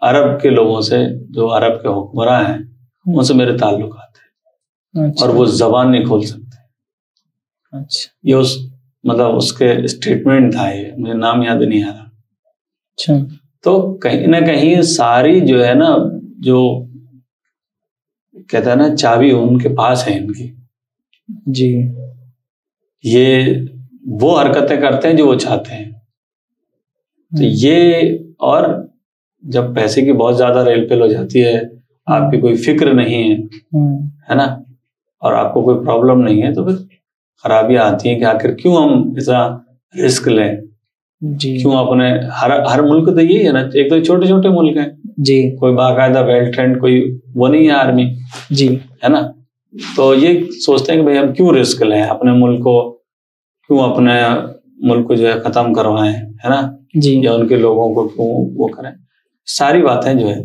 अरब के लोगों से, जो अरब के हुक्मरान हैं, उनसे मेरे ताल्लुकात हैं। अच्छा। और वो जबान नहीं खोल सकते। अच्छा। ये उस मतलब उसके स्टेटमेंट था, ये मुझे नाम याद नहीं आ रहा। अच्छा। तो कहीं ना कहीं सारी जो है ना, जो कहता है ना चाबी उनके पास है इनकी जी। ये वो हरकतें करते हैं जो वो चाहते हैं। तो ये, और जब पैसे की बहुत ज्यादा रेलपेल हो जाती है, आपकी कोई फिक्र नहीं है ना, और आपको कोई प्रॉब्लम नहीं है, तो फिर खराबियां आती हैं कि आखिर क्यों हम इतना रिस्क लें जी। क्यों अपने हर मुल्क तो यही है ना, एक तो छोटे छोटे मुल्क हैं जी, कोई बाकायदा वेल ट्रेंड कोई वो नहीं है आर्मी जी, है ना। तो ये सोचते हैं कि भाई हम क्यों रिस्क लें, अपने मुल्क को क्यों, अपने मुल्क को जो है खत्म करवाएं, है ना जी, या उनके लोगों को क्यों वो करें। सारी बातें जो है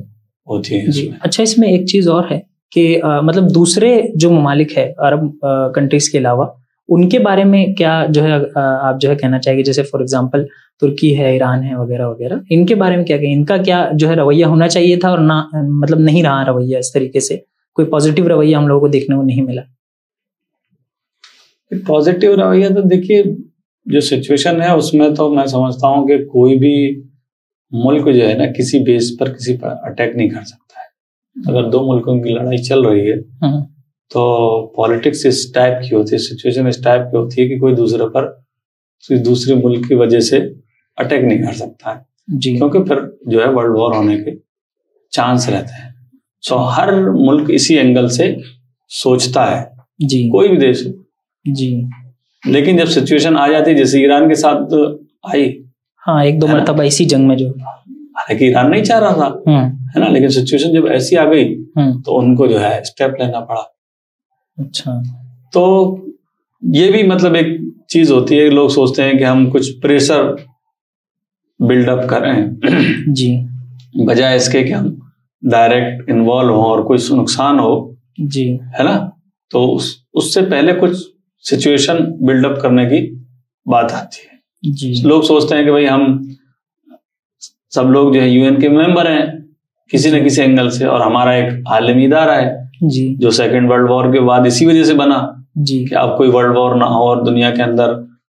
होती हैं इसमें। अच्छा, इसमें एक चीज और है कि मतलब दूसरे जो ममालिक है अरब कंट्रीज के अलावा, उनके बारे में क्या जो है आप जो है कहना चाहेंगे? जैसे फॉर एग्जांपल तुर्की है, ईरान है, वगैरह वगैरह, इनके बारे में क्या कहें? इनका क्या जो है रवैया होना चाहिए था और ना मतलब नहीं रहा रवैया इस तरीके से, कोई पॉजिटिव रवैया हम लोगों को देखने को नहीं मिला। पॉजिटिव रवैया तो देखिए, जो सिचुएशन है उसमें तो मैं समझता हूँ कि कोई भी मुल्क जो है ना किसी बेस पर किसी पर अटैक नहीं कर सकता है। अगर दो मुल्कों की लड़ाई चल रही है तो पॉलिटिक्स इस टाइप की होती है, सिचुएशन इस टाइप की होती है कि कोई दूसरे पर, दूसरे मुल्क की वजह से अटैक नहीं कर सकता है जी, क्योंकि फिर जो है वर्ल्ड वॉर होने के चांस रहते हैं। तो हर मुल्क इसी एंगल से सोचता है जी, कोई भी देश जी। लेकिन जब सिचुएशन आ जाती है, जैसे ईरान के साथ आई, हाँ, एक दो मरतबा इसी जंग में, जो हालांकि ईरान नहीं चाह रहा था, है ना, लेकिन सिचुएशन जब ऐसी आ गई तो उनको जो है स्टेप लेना पड़ा। अच्छा। तो ये भी मतलब एक चीज होती है, लोग सोचते हैं कि हम कुछ प्रेशर बिल्डअप करें जी, बजाय इसके कि हम डायरेक्ट इन्वॉल्व हो और कुछ नुकसान हो जी, है ना। तो उससे पहले कुछ सिचुएशन बिल्डअप करने की बात आती है जी। लोग सोचते हैं कि भाई हम सब लोग जो है यूएन के मेंबर हैं किसी न किसी एंगल से, और हमारा एक आलमी इदारा है जी, जो सेकेंड वर्ल्ड वॉर के बाद इसी वजह से बना जी, कि अब कोई वर्ल्ड वॉर ना हो और दुनिया के अंदर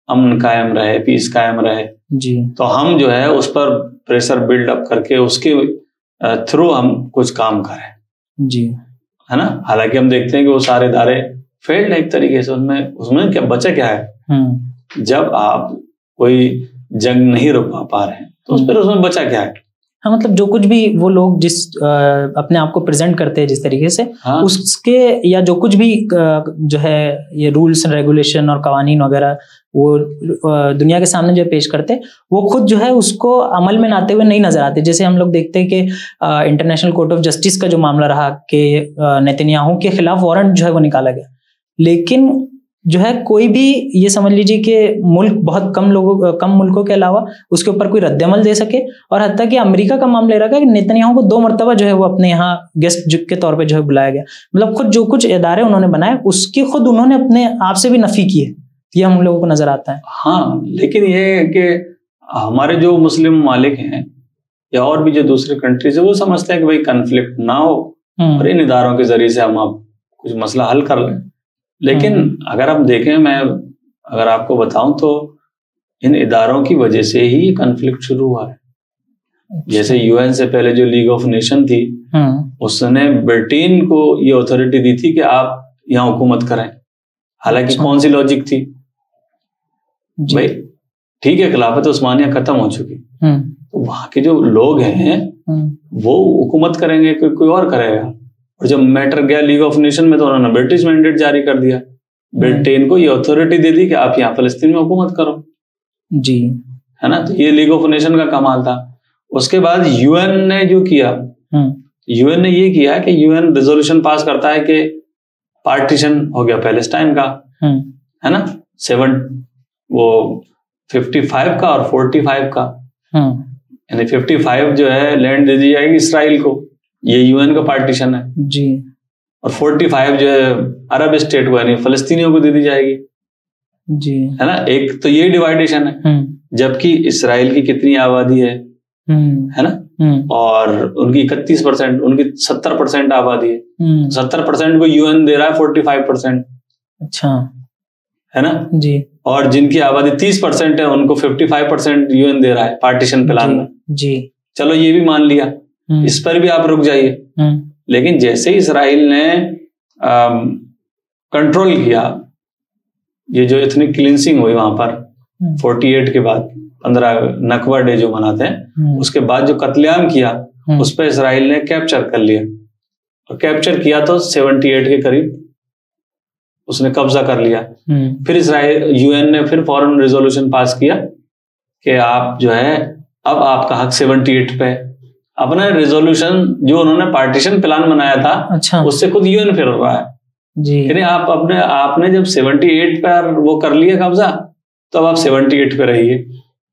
अमन कायम रहे, पीस कायम रहे जी। तो हम जो है उस पर प्रेशर बिल्डअप करके उसके थ्रू हम कुछ काम करें जी, है ना। हालांकि हम देखते हैं कि वो सारे इदारे फेल्ड है एक तरीके से। उसमें क्या बचा क्या है? जब आप कोई जंग नहीं रुकवा पा रहे हैं तो उस पर उसमें बचा क्या है? हाँ, मतलब जो कुछ भी वो लोग जिस अपने आप को प्रेजेंट करते हैं जिस तरीके से, हाँ, उसके या जो कुछ भी जो है ये रूल्स रेगुलेशन और कवानीन वगैरह वो दुनिया के सामने जो पेश करते हैं, वो खुद जो है उसको अमल में लाते हुए नहीं नजर आते। जैसे हम लोग देखते हैं कि इंटरनेशनल कोर्ट ऑफ जस्टिस का जो मामला रहा कि नेतन्याहू के खिलाफ वारंट जो है वो निकाला गया, लेकिन जो है कोई भी ये समझ लीजिए कि मुल्क बहुत कम मुल्कों के अलावा उसके ऊपर कोई रद्दअमल दे सके। और हत्ता कि अमेरिका का मामला रहा कि नेतन्याहू को 2 मरतबा जो है वो अपने यहाँ गेस्ट के तौर पे जो है बुलाया गया। मतलब खुद जो कुछ इदारे उन्होंने बनाए उसकी खुद उन्होंने अपने आप से भी नफी की है, ये हम लोगों को नजर आता है। हाँ, लेकिन ये है कि हमारे जो मुस्लिम ममालिक हैं या और भी जो दूसरे कंट्रीज है वो समझते हैं कि भाई कन्फ्लिक्ट ना हो और इन इदारों के जरिए से हम आप कुछ मसला हल कर लें। लेकिन अगर आप देखें, मैं अगर आपको बताऊं तो इन इदारों की वजह से ही ये कन्फ्लिक्ट शुरू हुआ है। जैसे यूएन से पहले जो लीग ऑफ नेशन थी, उसने ब्रिटेन को ये अथॉरिटी दी थी कि आप यहाँ हुकूमत करें। हालांकि कौन सी लॉजिक थी भाई, ठीक है खिलाफत उस्मानिया खत्म हो चुकी, तो वहां के जो लोग हैं वो हुकूमत करेंगे, कोई और करेगा। और जब मैटर गया लीग ऑफ नेशन में तो उन्होंने ब्रिटिश मैंडेट जारी कर दिया, ब्रिटेन को ये अथॉरिटी दे दी कि आप यहाँ फलस्तीन में हुकूमत करो जी, है ना। तो ये लीग ऑफ नेशन का कमाल था। उसके बाद यूएन ने जो किया, यूएन ने ये किया कि यूएन रेजोल्यूशन पास करता है कि पार्टीशन हो गया पैलेस्टाइन का, है ना, 55 का और 45 का, यानी 55 जो है लैंड दे दी जाएगी इसराइल को, ये यूएन का पार्टीशन है जी, और 45 जो है अरब स्टेट को यानी फलस्तीनियों को दे दी जाएगी जी, है ना। एक तो ये डिवाइडेशन है, जबकि इसराइल की कितनी आबादी है ना, और उनकी 31%, उनकी 70% आबादी है, 70% को यूएन दे रहा है 45%, अच्छा, है ना जी। और जिनकी आबादी 30% है उनको 55% यूएन दे रहा है पार्टीशन प्लान में जी। चलो ये भी मान लिया, इस पर भी आप रुक जाइए। लेकिन जैसे ही इसराइल ने कंट्रोल किया, ये जो एथनिक क्लींसिंग हुई वहां पर 48 के बाद 15 नकबा डे जो मनाते हैं, उसके बाद जो कत्लेआम किया उस पर इसराइल ने कैप्चर कर लिया, और कैप्चर किया तो 78 के करीब उसने कब्जा कर लिया। फिर इसराइल यूएन ने फिर फॉरेन रेजोल्यूशन पास किया कि आप जो है अब आपका हक 78 पे, अपना रेजोल्यूशन जो उन्होंने पार्टीशन प्लान बनाया था, अच्छा, उससे खुद यूएन फिर रहा है जी। यानी आपने जब 78 पर वो कर लिया कब्जा, तो अब आप 78 पे रहिए।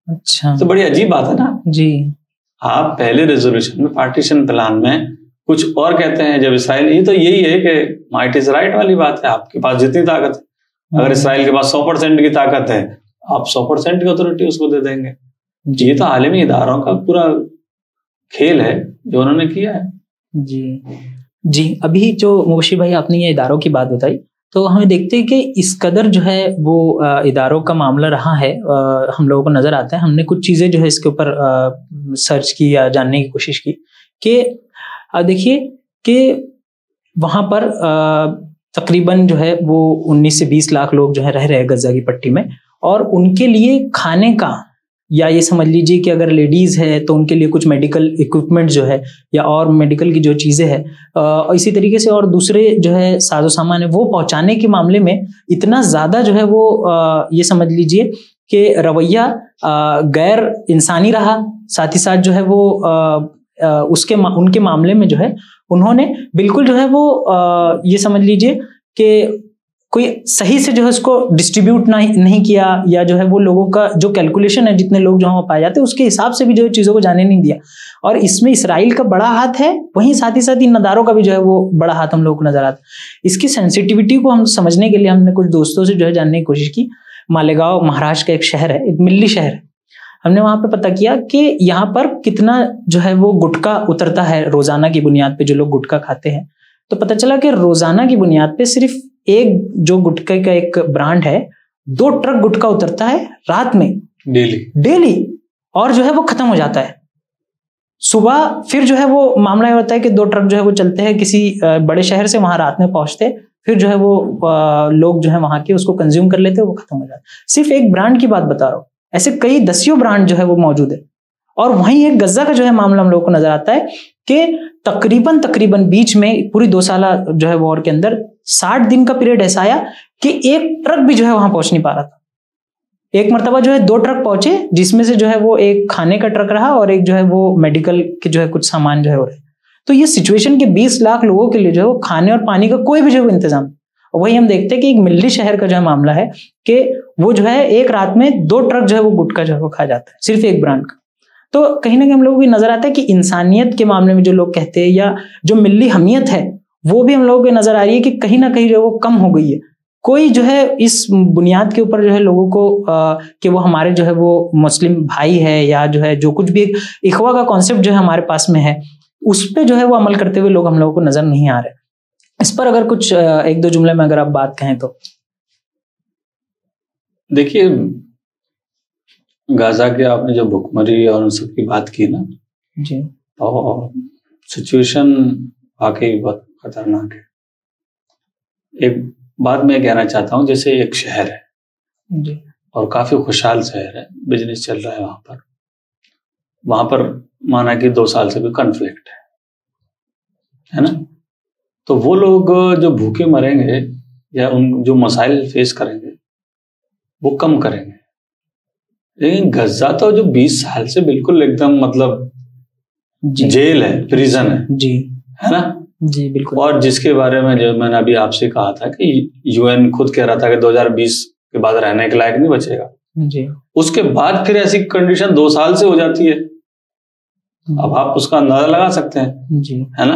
अच्छा, तो बड़ी अजीब बात है ना जी। आप पहले रेजोल्यूशन में पार्टीशन प्लान में कुछ और कहते हैं, जब इसराइल, ये तो यही है कि माइट इज राइट वाली बात है, आपके पास जितनी ताकत है, अगर इसराइल के पास 100% की ताकत है, आप 100% की अथॉरिटी उसको दे देंगे। ये तो आलमी इदारों का पूरा खेल है जो उन्होंने किया है जी जी। अभी जो मुबशी भाई आपने ये इदारों की बात बताई, तो हमें देखते हैं कि इस कदर जो है वो इदारों का मामला रहा है, हम लोगों को नजर आता है। हमने कुछ चीजें जो है इसके ऊपर सर्च की या जानने की कोशिश की कि देखिए कि वहां पर तकरीबन जो है वो 19 से 20 लाख लोग जो है रह रहे हैं गजा की पट्टी में, और उनके लिए खाने का, या ये समझ लीजिए कि अगर लेडीज है तो उनके लिए कुछ मेडिकल इक्विपमेंट जो है या और मेडिकल की जो चीजें हैं, इसी तरीके से और दूसरे जो है साजो सामान है, वो पहुंचाने के मामले में इतना ज्यादा जो है वो ये समझ लीजिए कि रवैया गैर इंसानी रहा। साथ ही साथ जो है वो उनके मामले में जो है उन्होंने बिल्कुल जो है वो ये समझ लीजिए कि कोई सही से जो है उसको डिस्ट्रीब्यूट नहीं किया, या जो है वो लोगों का जो कैलकुलेशन है, जितने लोग जो वहाँ पाए जाते हैं उसके हिसाब से भी जो है चीज़ों को जाने नहीं दिया। और इसमें इसराइल का बड़ा हाथ है, वहीं साथ ही साथ इन नदारों का भी जो है वो बड़ा हाथ हम लोगों को नजर आता है। इसकी सेंसिटिविटी को हम समझने के लिए हमने कुछ दोस्तों से जो है जानने की कोशिश की। मालेगांव महाराष्ट्र का एक शहर है, एक मिल्ली शहर है। हमने वहां पे पता किया कि यहाँ पर कितना जो है वो गुटखा उतरता है रोजाना की बुनियाद पे, जो लोग गुटखा खाते हैं। तो पता चला कि रोजाना की बुनियाद पे सिर्फ एक जो गुटखे का एक ब्रांड है, 2 ट्रक गुटखा उतरता है रात में, डेली, और जो है वो खत्म हो जाता है। सुबह फिर जो है वो मामला ये होता है कि 2 ट्रक जो है वो चलते हैं किसी बड़े शहर से, वहां रात में पहुंचते, फिर जो है वो लोग जो है वहां के उसको कंज्यूम कर लेते हैं, वो खत्म हो जाता है। सिर्फ एक ब्रांड की बात बता रहा हूँ, ऐसे कई दसियों ब्रांड जो है वो मौजूद है। और वहीं एक गजा का जो है मामला हम लोगों को नजर आता है कि तकरीबन बीच में पूरी 2 साल जो है वॉर के अंदर 60 दिन का पीरियड ऐसा आया कि एक ट्रक भी जो है वहां पहुंच नहीं पा रहा था। एक मरतबा जो है 2 ट्रक पहुंचे, जिसमें से जो है वो एक खाने का ट्रक रहा और एक जो है वो मेडिकल के जो है कुछ सामान जो है हो रहे। तो ये सिचुएशन के 20 लाख लोगों के लिए जो है वो खाने और पानी का कोई भी जो है इंतजाम। और वही हम देखते हैं कि एक मिल्ली शहर का जो है मामला है कि वो जो है एक रात में 2 ट्रक जो है वो गुटखा जो है वो खा जाता है, सिर्फ एक ब्रांड का। तो कहीं ना कहीं हम लोगों को नजर आता है कि इंसानियत के मामले में जो लोग कहते हैं या जो मिल्ली हमियत है वो भी हम लोगों को नजर आ रही है कि कहीं ना कहीं जो है वो कम हो गई है। कोई जो है इस बुनियाद के ऊपर जो है लोगों को कि वो हमारे जो है वो मुस्लिम भाई है या जो है जो कुछ भी एक इखवा का कॉन्सेप्ट जो है हमारे पास में है, उस पे जो है वो अमल करते हुए लोग हम लोगों को नजर नहीं आ रहे। इस पर अगर कुछ 1-2 जुमले में अगर आप बात कहें तो। देखिए, गाजा के आपने जो भुखमरी और उन सब की बात की ना जी, तो सिचुएशन वाकई बहुत खतरनाक है। एक बात मैं कहना चाहता हूँ, जैसे एक शहर है जी, और काफी खुशहाल शहर है, बिजनेस चल रहा है वहां पर माना कि 2 साल से कोई कॉन्फ्लिक्ट है ना, तो वो लोग जो भूखे मरेंगे या उन जो मसाइल फेस करेंगे वो कम करेंगे। लेकिन गजा तो जो 20 साल से बिल्कुल एकदम मतलब जेल है, प्रिजन है जी, है ना जी बिल्कुल। और जिसके बारे में जो मैंने अभी आपसे कहा था कि यूएन खुद कह रहा था कि 2020 के बाद रहने के लायक नहीं बचेगा जी, उसके बाद फिर ऐसी कंडीशन 2 साल से हो जाती है। अब आप उसका अंदाजा लगा सकते हैं जी, है ना।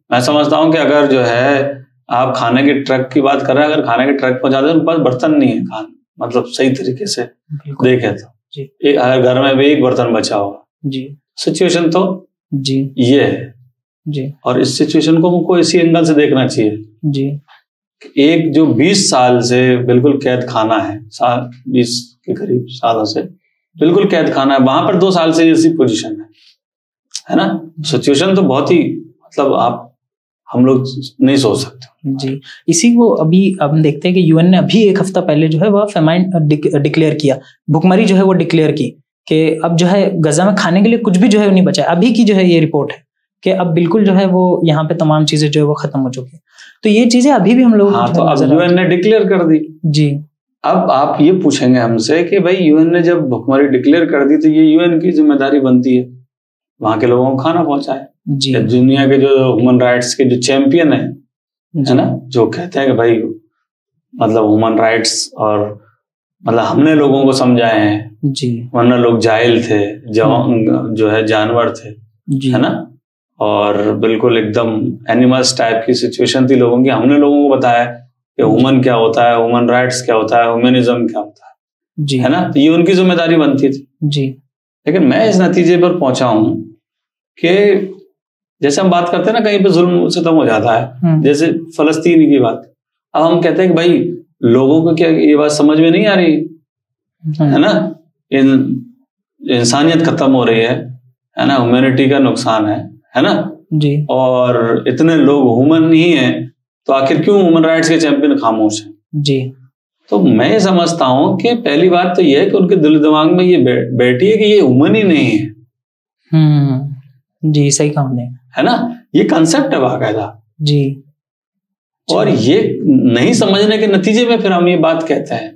मैं समझता हूं कि अगर जो है आप खाने के ट्रक की बात कर रहे हैं, अगर खाने के ट्रक पहुंचा दे, उनके पास बर्तन नहीं है खाना मतलब सही तरीके से देखे तो जी, अगर घर में भी एक बर्तन बचा होगा जी, सिचुएशन तो जी, ये है जी, और इस सिचुएशन को हमको इसी एंगल से देखना चाहिए। जी, एक जो 20 साल से बिल्कुल कैद खाना है, 20 के करीब सालों से बिल्कुल कैद खाना है, वहां पर 2 साल से ऐसी पोजीशन है ना। सिचुएशन तो बहुत ही मतलब आप हम लोग नहीं सोच सकते। जी, इसी को अभी हम देखते हैं कि यूएन ने अभी 1 हफ्ता पहले जो है वह फेमाइन डिक्लेयर किया, भुखमरी जो है वो डिक्लेयर की कि अब जो है गजा में खाने के लिए कुछ भी जो है नहीं बचा है। अभी की जो है ये रिपोर्ट है कि अब बिल्कुल जो है वो यहाँ पे तमाम चीजें जो है वो खत्म हो चुकी है। तो ये चीजें अभी भी हम लोग तो अब यूएन ने डिक्लेयर कर दी जी। अब आप ये पूछेंगे हमसे कि भाई यूएन ने जब भुखमरी डिक्लेयर कर दी तो ये यूएन की जिम्मेदारी बनती है वहां के लोगों को खाना पहुंचाए। जी, दुनिया के जो ह्यूमन राइट्स के जो चैंपियन है ना, जो कहते हैं कि भाई मतलब ह्यूमन राइट्स और मतलब हमने लोगों को समझाए हैं जी, वरना लोग जाहिल थे, जो है जानवर थे जी, है ना, और बिल्कुल एकदम एनिमल्स टाइप की सिचुएशन थी लोगों की। हमने लोगों को बताया कि ह्यूमन क्या होता है, ह्यूमन राइट्स क्या होता है, ह्यूमनिज्म क्या होता है जी, है ना, तो ये उनकी जिम्मेदारी बनती थी जी। लेकिन मैं इस नतीजे पर पहुंचा हूं कि जैसे हम बात करते हैं ना कहीं पे जुल्म सितम हो जाता है, जैसे फलस्तीन की बात, अब हम कहते हैं कि भाई लोगों को क्या ये बात समझ में नहीं आ रही है ना, इंसानियत खत्म हो रही है ना, ह्यूमैनिटी का नुकसान है ना जी, और इतने लोग ह्यूमन नहीं है तो आखिर क्यों ह्यूमन राइट्स के चैंपियन खामोश हैं जी। तो मैं समझता हूं कि पहली बात तो यह है कि उनके दिल दिमाग में ये बैठी है कि ये ह्यूमन ही नहीं है। जी, सही कहा आपने, है ना, ये कंसेप्ट है बाकायदा जी। और ये नहीं समझने के नतीजे में फिर हम ये बात कहते हैं,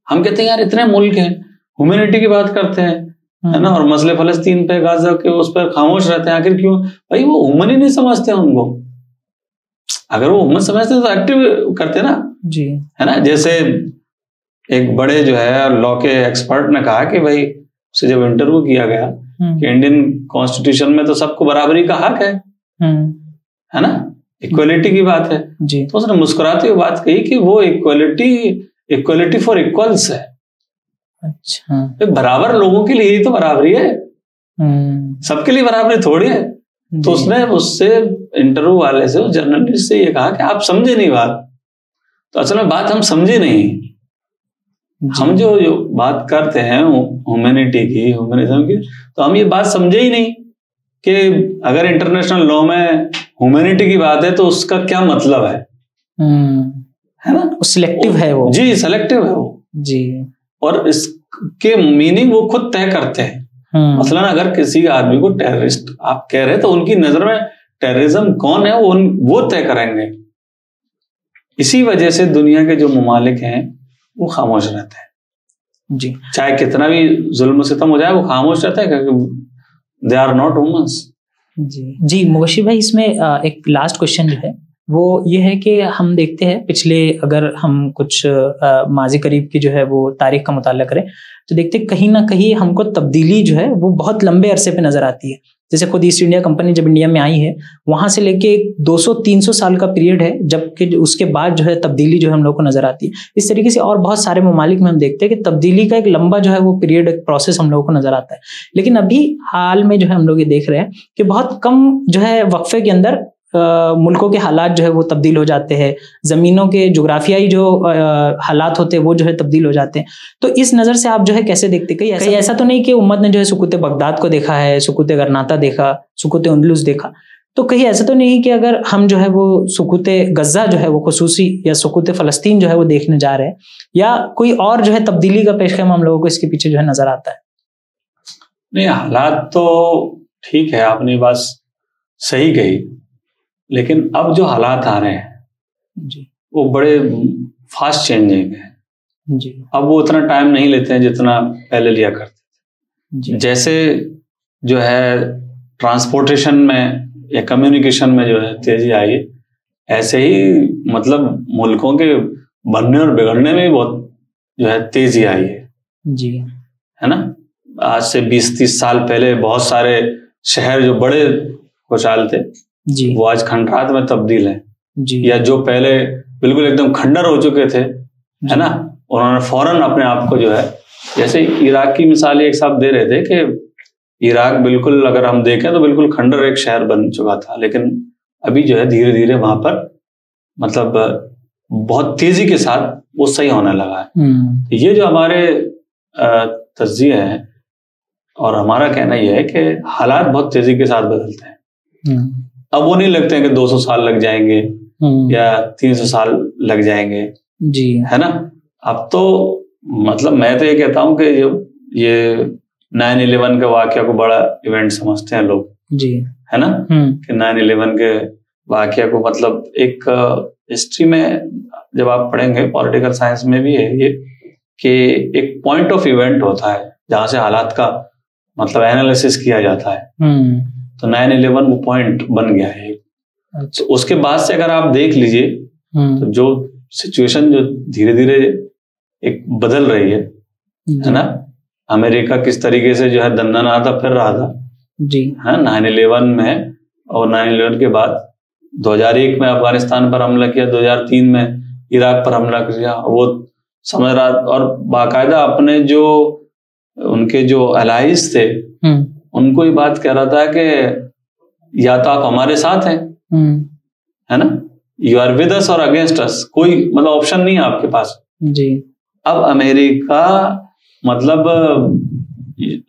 हम कहते हैं यार इतने मुल्क हैं ह्यूमैनिटी की बात करते हैं है ना, और मसले फलस्तीन पे गाजा के उस पर खामोश रहते हैं, आखिर क्यों? भाई वो ह्यूमन ही नहीं समझते उनको, अगर वो ह्यूमन समझते तो एक्टिव करते ना जी, है ना। जैसे एक बड़े जो है लॉ के एक्सपर्ट ने कहा कि भाई उसे जब इंटरव्यू किया गया कि इंडियन कॉन्स्टिट्यूशन में तो सबको बराबरी का हक है ना, इक्वलिटी की बात है जी। तो उसने मुस्कुराते हुए बात कही कि वो इक्वलिटी फॉर इक्वल्स है। अच्छा, तो बराबर लोगों के लिए ही तो बराबरी है, सबके लिए बराबरी थोड़ी है। तो उसने उससे इंटरव्यू वाले से जर्नलिस्ट से ये कहा कि आप समझे नहीं बात, तो असल में बात हम समझे नहीं, हम जो बात करते हैं ह्यूमैनिटी की, ह्यूमनिज्म की, तो हम ये बात समझे ही नहीं कि अगर इंटरनेशनल लॉ में ह्यूमैनिटी की बात है तो उसका क्या मतलब है ना, सिलेक्टिव है वो, जी सिलेक्टिव है वो जी, और इसके मीनिंग वो खुद तय करते हैं मसलन अगर किसी आदमी को टेररिस्ट आप कह रहे तो उनकी नजर में टेररिज्म कौन है वो तय करेंगे। इसी वजह से दुनिया के जो ममालिक हैं वो खामोश रहते हैं जी, चाहे कितना भी जुल्म सितम हो जाए वो खामोश रहते हैं क्योंकि दे आर नॉट ह्यूमंस। जी मुबशिर भाई, इसमें एक लास्ट क्वेश्चन जो है वो ये है कि हम देखते हैं पिछले, अगर हम कुछ माजी करीब की जो है वो तारीख का मुताला करें तो देखते हैं कहीं ना कहीं हमको तब्दीली जो है वो बहुत लंबे अरसे पे नजर आती है। जैसे खुद ईस्ट इंडिया कंपनी जब इंडिया में आई है वहां से लेके 200-300 साल का पीरियड है, जबकि उसके बाद जो है तब्दीली जो है हम लोग को नजर आती है। इस तरीके से और बहुत सारे ममालिक में हम देखते हैं कि तब्दीली का एक लंबा जो है वो पीरियड, एक प्रोसेस हम लोगों को नजर आता है। लेकिन अभी हाल में जो है हम लोग ये देख रहे हैं कि बहुत कम जो है वक्फे के अंदर मुल्कों के हालात जो है वो तब्दील हो जाते हैं, जमीनों के जोग्राफियाई जो हालात होते हैं वो जो है तब्दील हो जाते हैं। तो इस नज़र से आप जो है कैसे देखते? कहीं ऐसा तो नहीं कि उम्मत ने जो है सुकूत बगदाद को देखा है, सुकूत गरनाता देखा, सुकूत अंदलुस देखा, तो कहीं ऐसा तो नहीं कि अगर हम जो है वो सुकूत गज़ा जो है वो खुसूसी या सुकूत फ़लस्तीन जो है वो देखने जा रहे हैं, या कोई और जो है तब्दीली का पेशकदम हम लोगों को इसके पीछे जो है नज़र आता है? नहीं, हालात तो ठीक है, आपने बात सही कही, लेकिन अब जो हालात आ रहे हैं जी वो बड़े फास्ट चेंजिंग है जी। अब वो उतना टाइम नहीं लेते हैं जितना पहले लिया करते थे। जैसे जो है ट्रांसपोर्टेशन में या कम्युनिकेशन में जो है तेजी आई, ऐसे ही मतलब मुल्कों के बनने और बिगड़ने में भी बहुत जो है तेजी आई है जी, है ना। आज से 20-30 साल पहले बहुत सारे शहर जो बड़े खुशहाल थे जी, वो आज खंडरात में तब्दील है जी, या जो पहले बिल्कुल एकदम खंडर हो चुके थे, है ना, उन्होंने फौरन अपने आप को जो है, जैसे इराक की मिसाल एक साहब दे रहे थे कि इराक बिल्कुल अगर हम देखें तो बिल्कुल खंडर एक शहर बन चुका था, लेकिन अभी जो है धीरे धीरे वहां पर मतलब बहुत तेजी के साथ वो सही होने लगा है। ये जो हमारे तज्जिए हैं और हमारा कहना यह है कि हालात बहुत तेजी के साथ बदलते हैं। अब वो नहीं लगते हैं कि 200 साल लग जाएंगे या 300 साल लग जाएंगे जी, है ना। अब तो मतलब मैं तो ये कहता हूं कि ये 9/11 के वाकया को बड़ा इवेंट समझते हैं लोग जी, है ना, कि 9/11 के वाकया को मतलब एक हिस्ट्री में जब आप पढ़ेंगे, पॉलिटिकल साइंस में भी है ये, कि एक पॉइंट ऑफ इवेंट होता है जहां से हालात का मतलब एनालिसिस किया जाता है। तो 9/11 वो पॉइंट बन गया है। तो उसके बाद से अगर आप देख लीजिए तो जो सिचुएशन जो धीरे धीरे एक बदल रही है ना, अमेरिका किस तरीके से जो है दंदनाता फिर रहा था जी, है 9/11 में, और 9/11 के बाद 2001 में अफगानिस्तान पर हमला किया, 2003 में इराक पर हमला किया, वो समझ रहा, और बाकायदा अपने जो उनके जो अलाइज थे उनको ये बात कह रहा था कि या तो आप हमारे साथ हैं, है ना, यू आर विद अस और अगेंस्ट अस, कोई मतलब ऑप्शन नहीं है आपके पास जी। अब अमेरिका मतलब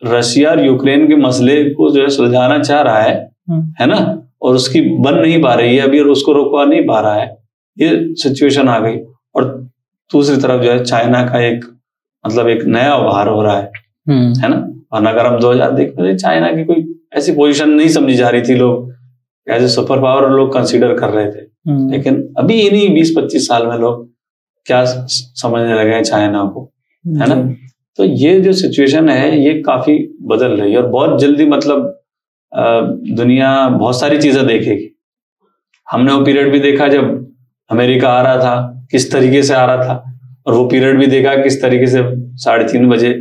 रशिया और यूक्रेन के मसले को जो है सुलझाना चाह रहा है ना, और उसकी बन नहीं पा रही है अभी, और उसको रोकवा नहीं पा रहा है, ये सिचुएशन आ गई। और दूसरी तरफ जो है चाइना का एक मतलब एक नया उभार हो रहा है ना। और अगर हम 2000 देखते, चाइना की कोई ऐसी पोजीशन नहीं समझी जा रही थी, लोग एज ए सुपर पावर लोग कंसीडर कर रहे थे, लेकिन अभी इन्हीं 20-25 साल में लोग क्या समझने लगे हैं चाइना को, है ना। तो ये जो सिचुएशन है ये काफी बदल रही है और बहुत जल्दी मतलब दुनिया बहुत सारी चीजें देखेगी। हमने वो पीरियड भी देखा जब अमेरिका आ रहा था किस तरीके से आ रहा था, और वो पीरियड भी देखा किस तरीके से 3:30 बजे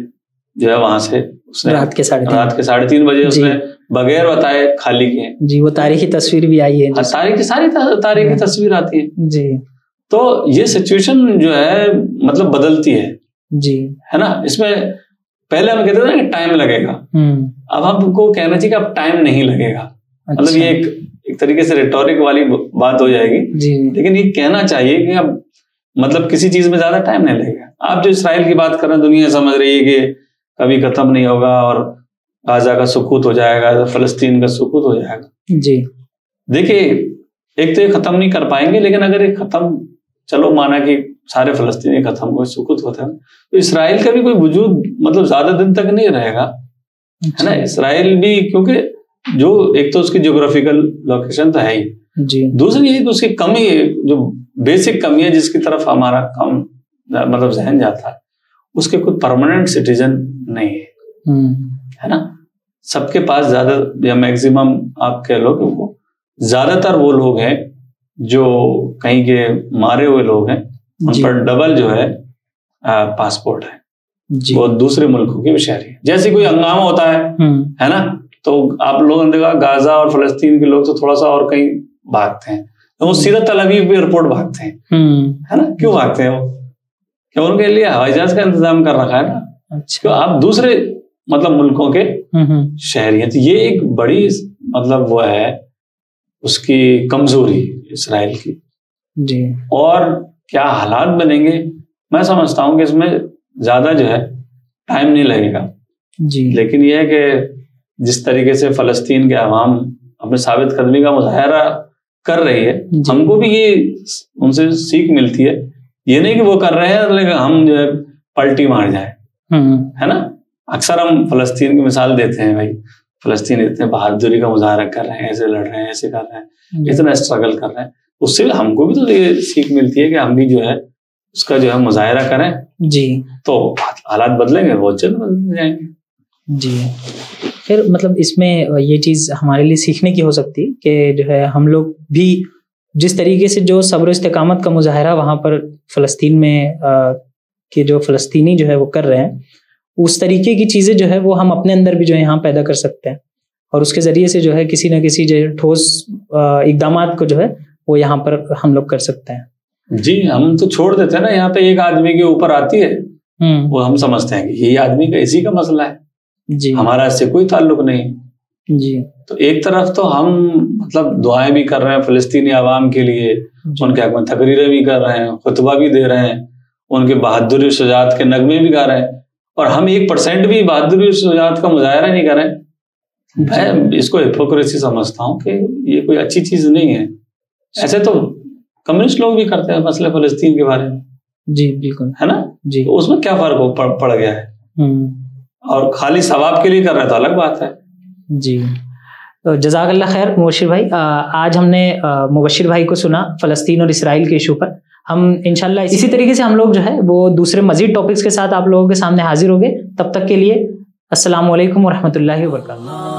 जो है वहां से उसने रात के 3:30 बजे उसने बगैर बताए खाली किए जी। वो तारीखी तस्वीर भी आई है, सारी तारीखी तस्वीर आती है जी। तो ये सिचुएशन जो है मतलब बदलती है जी, है ना। इसमें पहले हम कहते थे ना कि टाइम लगेगा, अब हमको कहना चाहिए कि अब टाइम नहीं लगेगा। अच्छा। मतलब ये एक तरीके से रिटोरिक वाली बात हो जाएगी जी, लेकिन ये कहना चाहिए कि अब मतलब किसी चीज में ज्यादा टाइम नहीं लगेगा। आप जो इसराइल की बात कर रहे हैं, दुनिया समझ रही है कि कभी खत्म नहीं होगा और गाजा का सुकूत हो जाएगा, फलस्तीन का सुकूत हो जाएगा जी। देखिए, एक तो ये खत्म नहीं कर पाएंगे, लेकिन अगर ये खत्म, चलो माना कि सारे फलस्तीनी खत्म हुए, सुकूत होता है, तो इसराइल का भी कोई वजूद मतलब ज्यादा दिन तक नहीं रहेगा, है ना। इसराइल भी, क्योंकि जो एक तो उसकी ज्योग्राफिकल लोकेशन तो है ही जी, दूसरी ये उसकी कमी, जो बेसिक कमी है जिसकी तरफ हमारा कम मतलब जहन जाता है, उसके कोई परमानेंट सिटीजन नहीं है, है ना। सबके पास ज्यादा या मैक्सिमम आप कह लो कि वो ज्यादातर वो लोग हैं जो कहीं के मारे हुए लोग हैं, उन पर डबल जो है पासपोर्ट है, वो दूसरे मुल्कों के शहरी है। जैसे कोई हंगामा होता है ना, तो आप लोगों ने देखा गाजा और फलस्तीन के लोग तो थोड़ा सा और कहीं भागते हैं, तो वो सीधा तल अवीव एयरपोर्ट भागते हैं, है ना। क्यों भागते हैं वो? क्यों? उनके लिए हवाई जहाज का इंतजाम कर रखा है ना। अच्छा। क्यों? आप दूसरे मतलब मुल्कों के शहरी हैं, तो ये एक बड़ी मतलब वो है उसकी कमजोरी इसराइल की जी। और क्या हालात बनेंगे, मैं समझता हूं कि इसमें ज्यादा जो है टाइम नहीं लगेगा जी। लेकिन यह है कि जिस तरीके से फलस्तीन के अवाम अपने साबित कदमी का मुजाहरा कर रही है, हमको भी ये उनसे सीख मिलती है। ये नहीं कि वो कर रहे हैं लेकिन हम जो है पलटी मार जाए, है ना। अक्सर हम फलस्तीन की मिसाल देते हैं, भाई फलस्तीन इतने बहादुरी का मुजाहरा कर रहे हैं, ऐसे लड़ रहे हैं, ऐसे कर रहे हैं, इतना स्ट्रगल कर रहे हैं, उससे हमको भी तो ये सीख मिलती है कि हम भी जो है उसका जो है मुजाहरा करें जी, तो हालात बदलेंगे, बहुत जल्द बदल जाएंगे जी। फिर मतलब इसमें ये चीज़ हमारे लिए सीखने की हो सकती है कि जो है हम लोग भी जिस तरीके से जो सब्र इस्तेकामत का मुजाहरा वहाँ पर फ़लस्तीन में के जो फ़लस्तीनी जो है वो कर रहे हैं, उस तरीके की चीज़ें जो है वो हम अपने अंदर भी जो है यहाँ पैदा कर सकते हैं और उसके ज़रिए से जो है किसी न किसी जो ठोस इक़दामात को जो है वो यहाँ पर हम लोग कर सकते हैं। जी, हम तो छोड़ देते हैं ना, यहाँ पे एक आदमी के ऊपर आती है वो हम समझते हैं कि ये आदमी का इसी का मसला है जी, हमारा इससे कोई ताल्लुक नहीं जी। तो एक तरफ तो हम मतलब दुआएं भी कर रहे हैं फ़लस्तीनी आवाम के लिए, उनके हक में तकरीरें भी कर रहे हैं, खुतबा भी दे रहे हैं, उनके बहादुरी शुजात के नगमे भी गा रहे हैं, और हम 1% भी बहादुरी शुजात का मुजाहरा नहीं कर रहे हैं। मैं इसको हिपोक्रेसी समझता हूँ कि ये कोई अच्छी चीज नहीं है। ऐसे तो कम्युनिस्ट लोग भी करते हैं मसले फ़लस्तीन के बारे में। जी बिल्कुल, है ना जी। तो उसमें क्या फर्क पड़ गया है? और खाली सवाब के लिए कर रहे हैं तो अलग बात है। जी, तो जज़ाकल्लाह खैर मुबशिर भाई। आज हमने मुबशिर भाई को सुना फ़लस्तीन और इसराइल के इशू पर। हम इंशाल्लाह इसी तरीके से हम लोग जो है वो दूसरे मज़ीद टॉपिक्स के साथ आप लोगों के सामने हाजिर होंगे। तब तक के लिए अस्सलामु अलैकुम व रहमतुल्लाहि व बरकातुहू।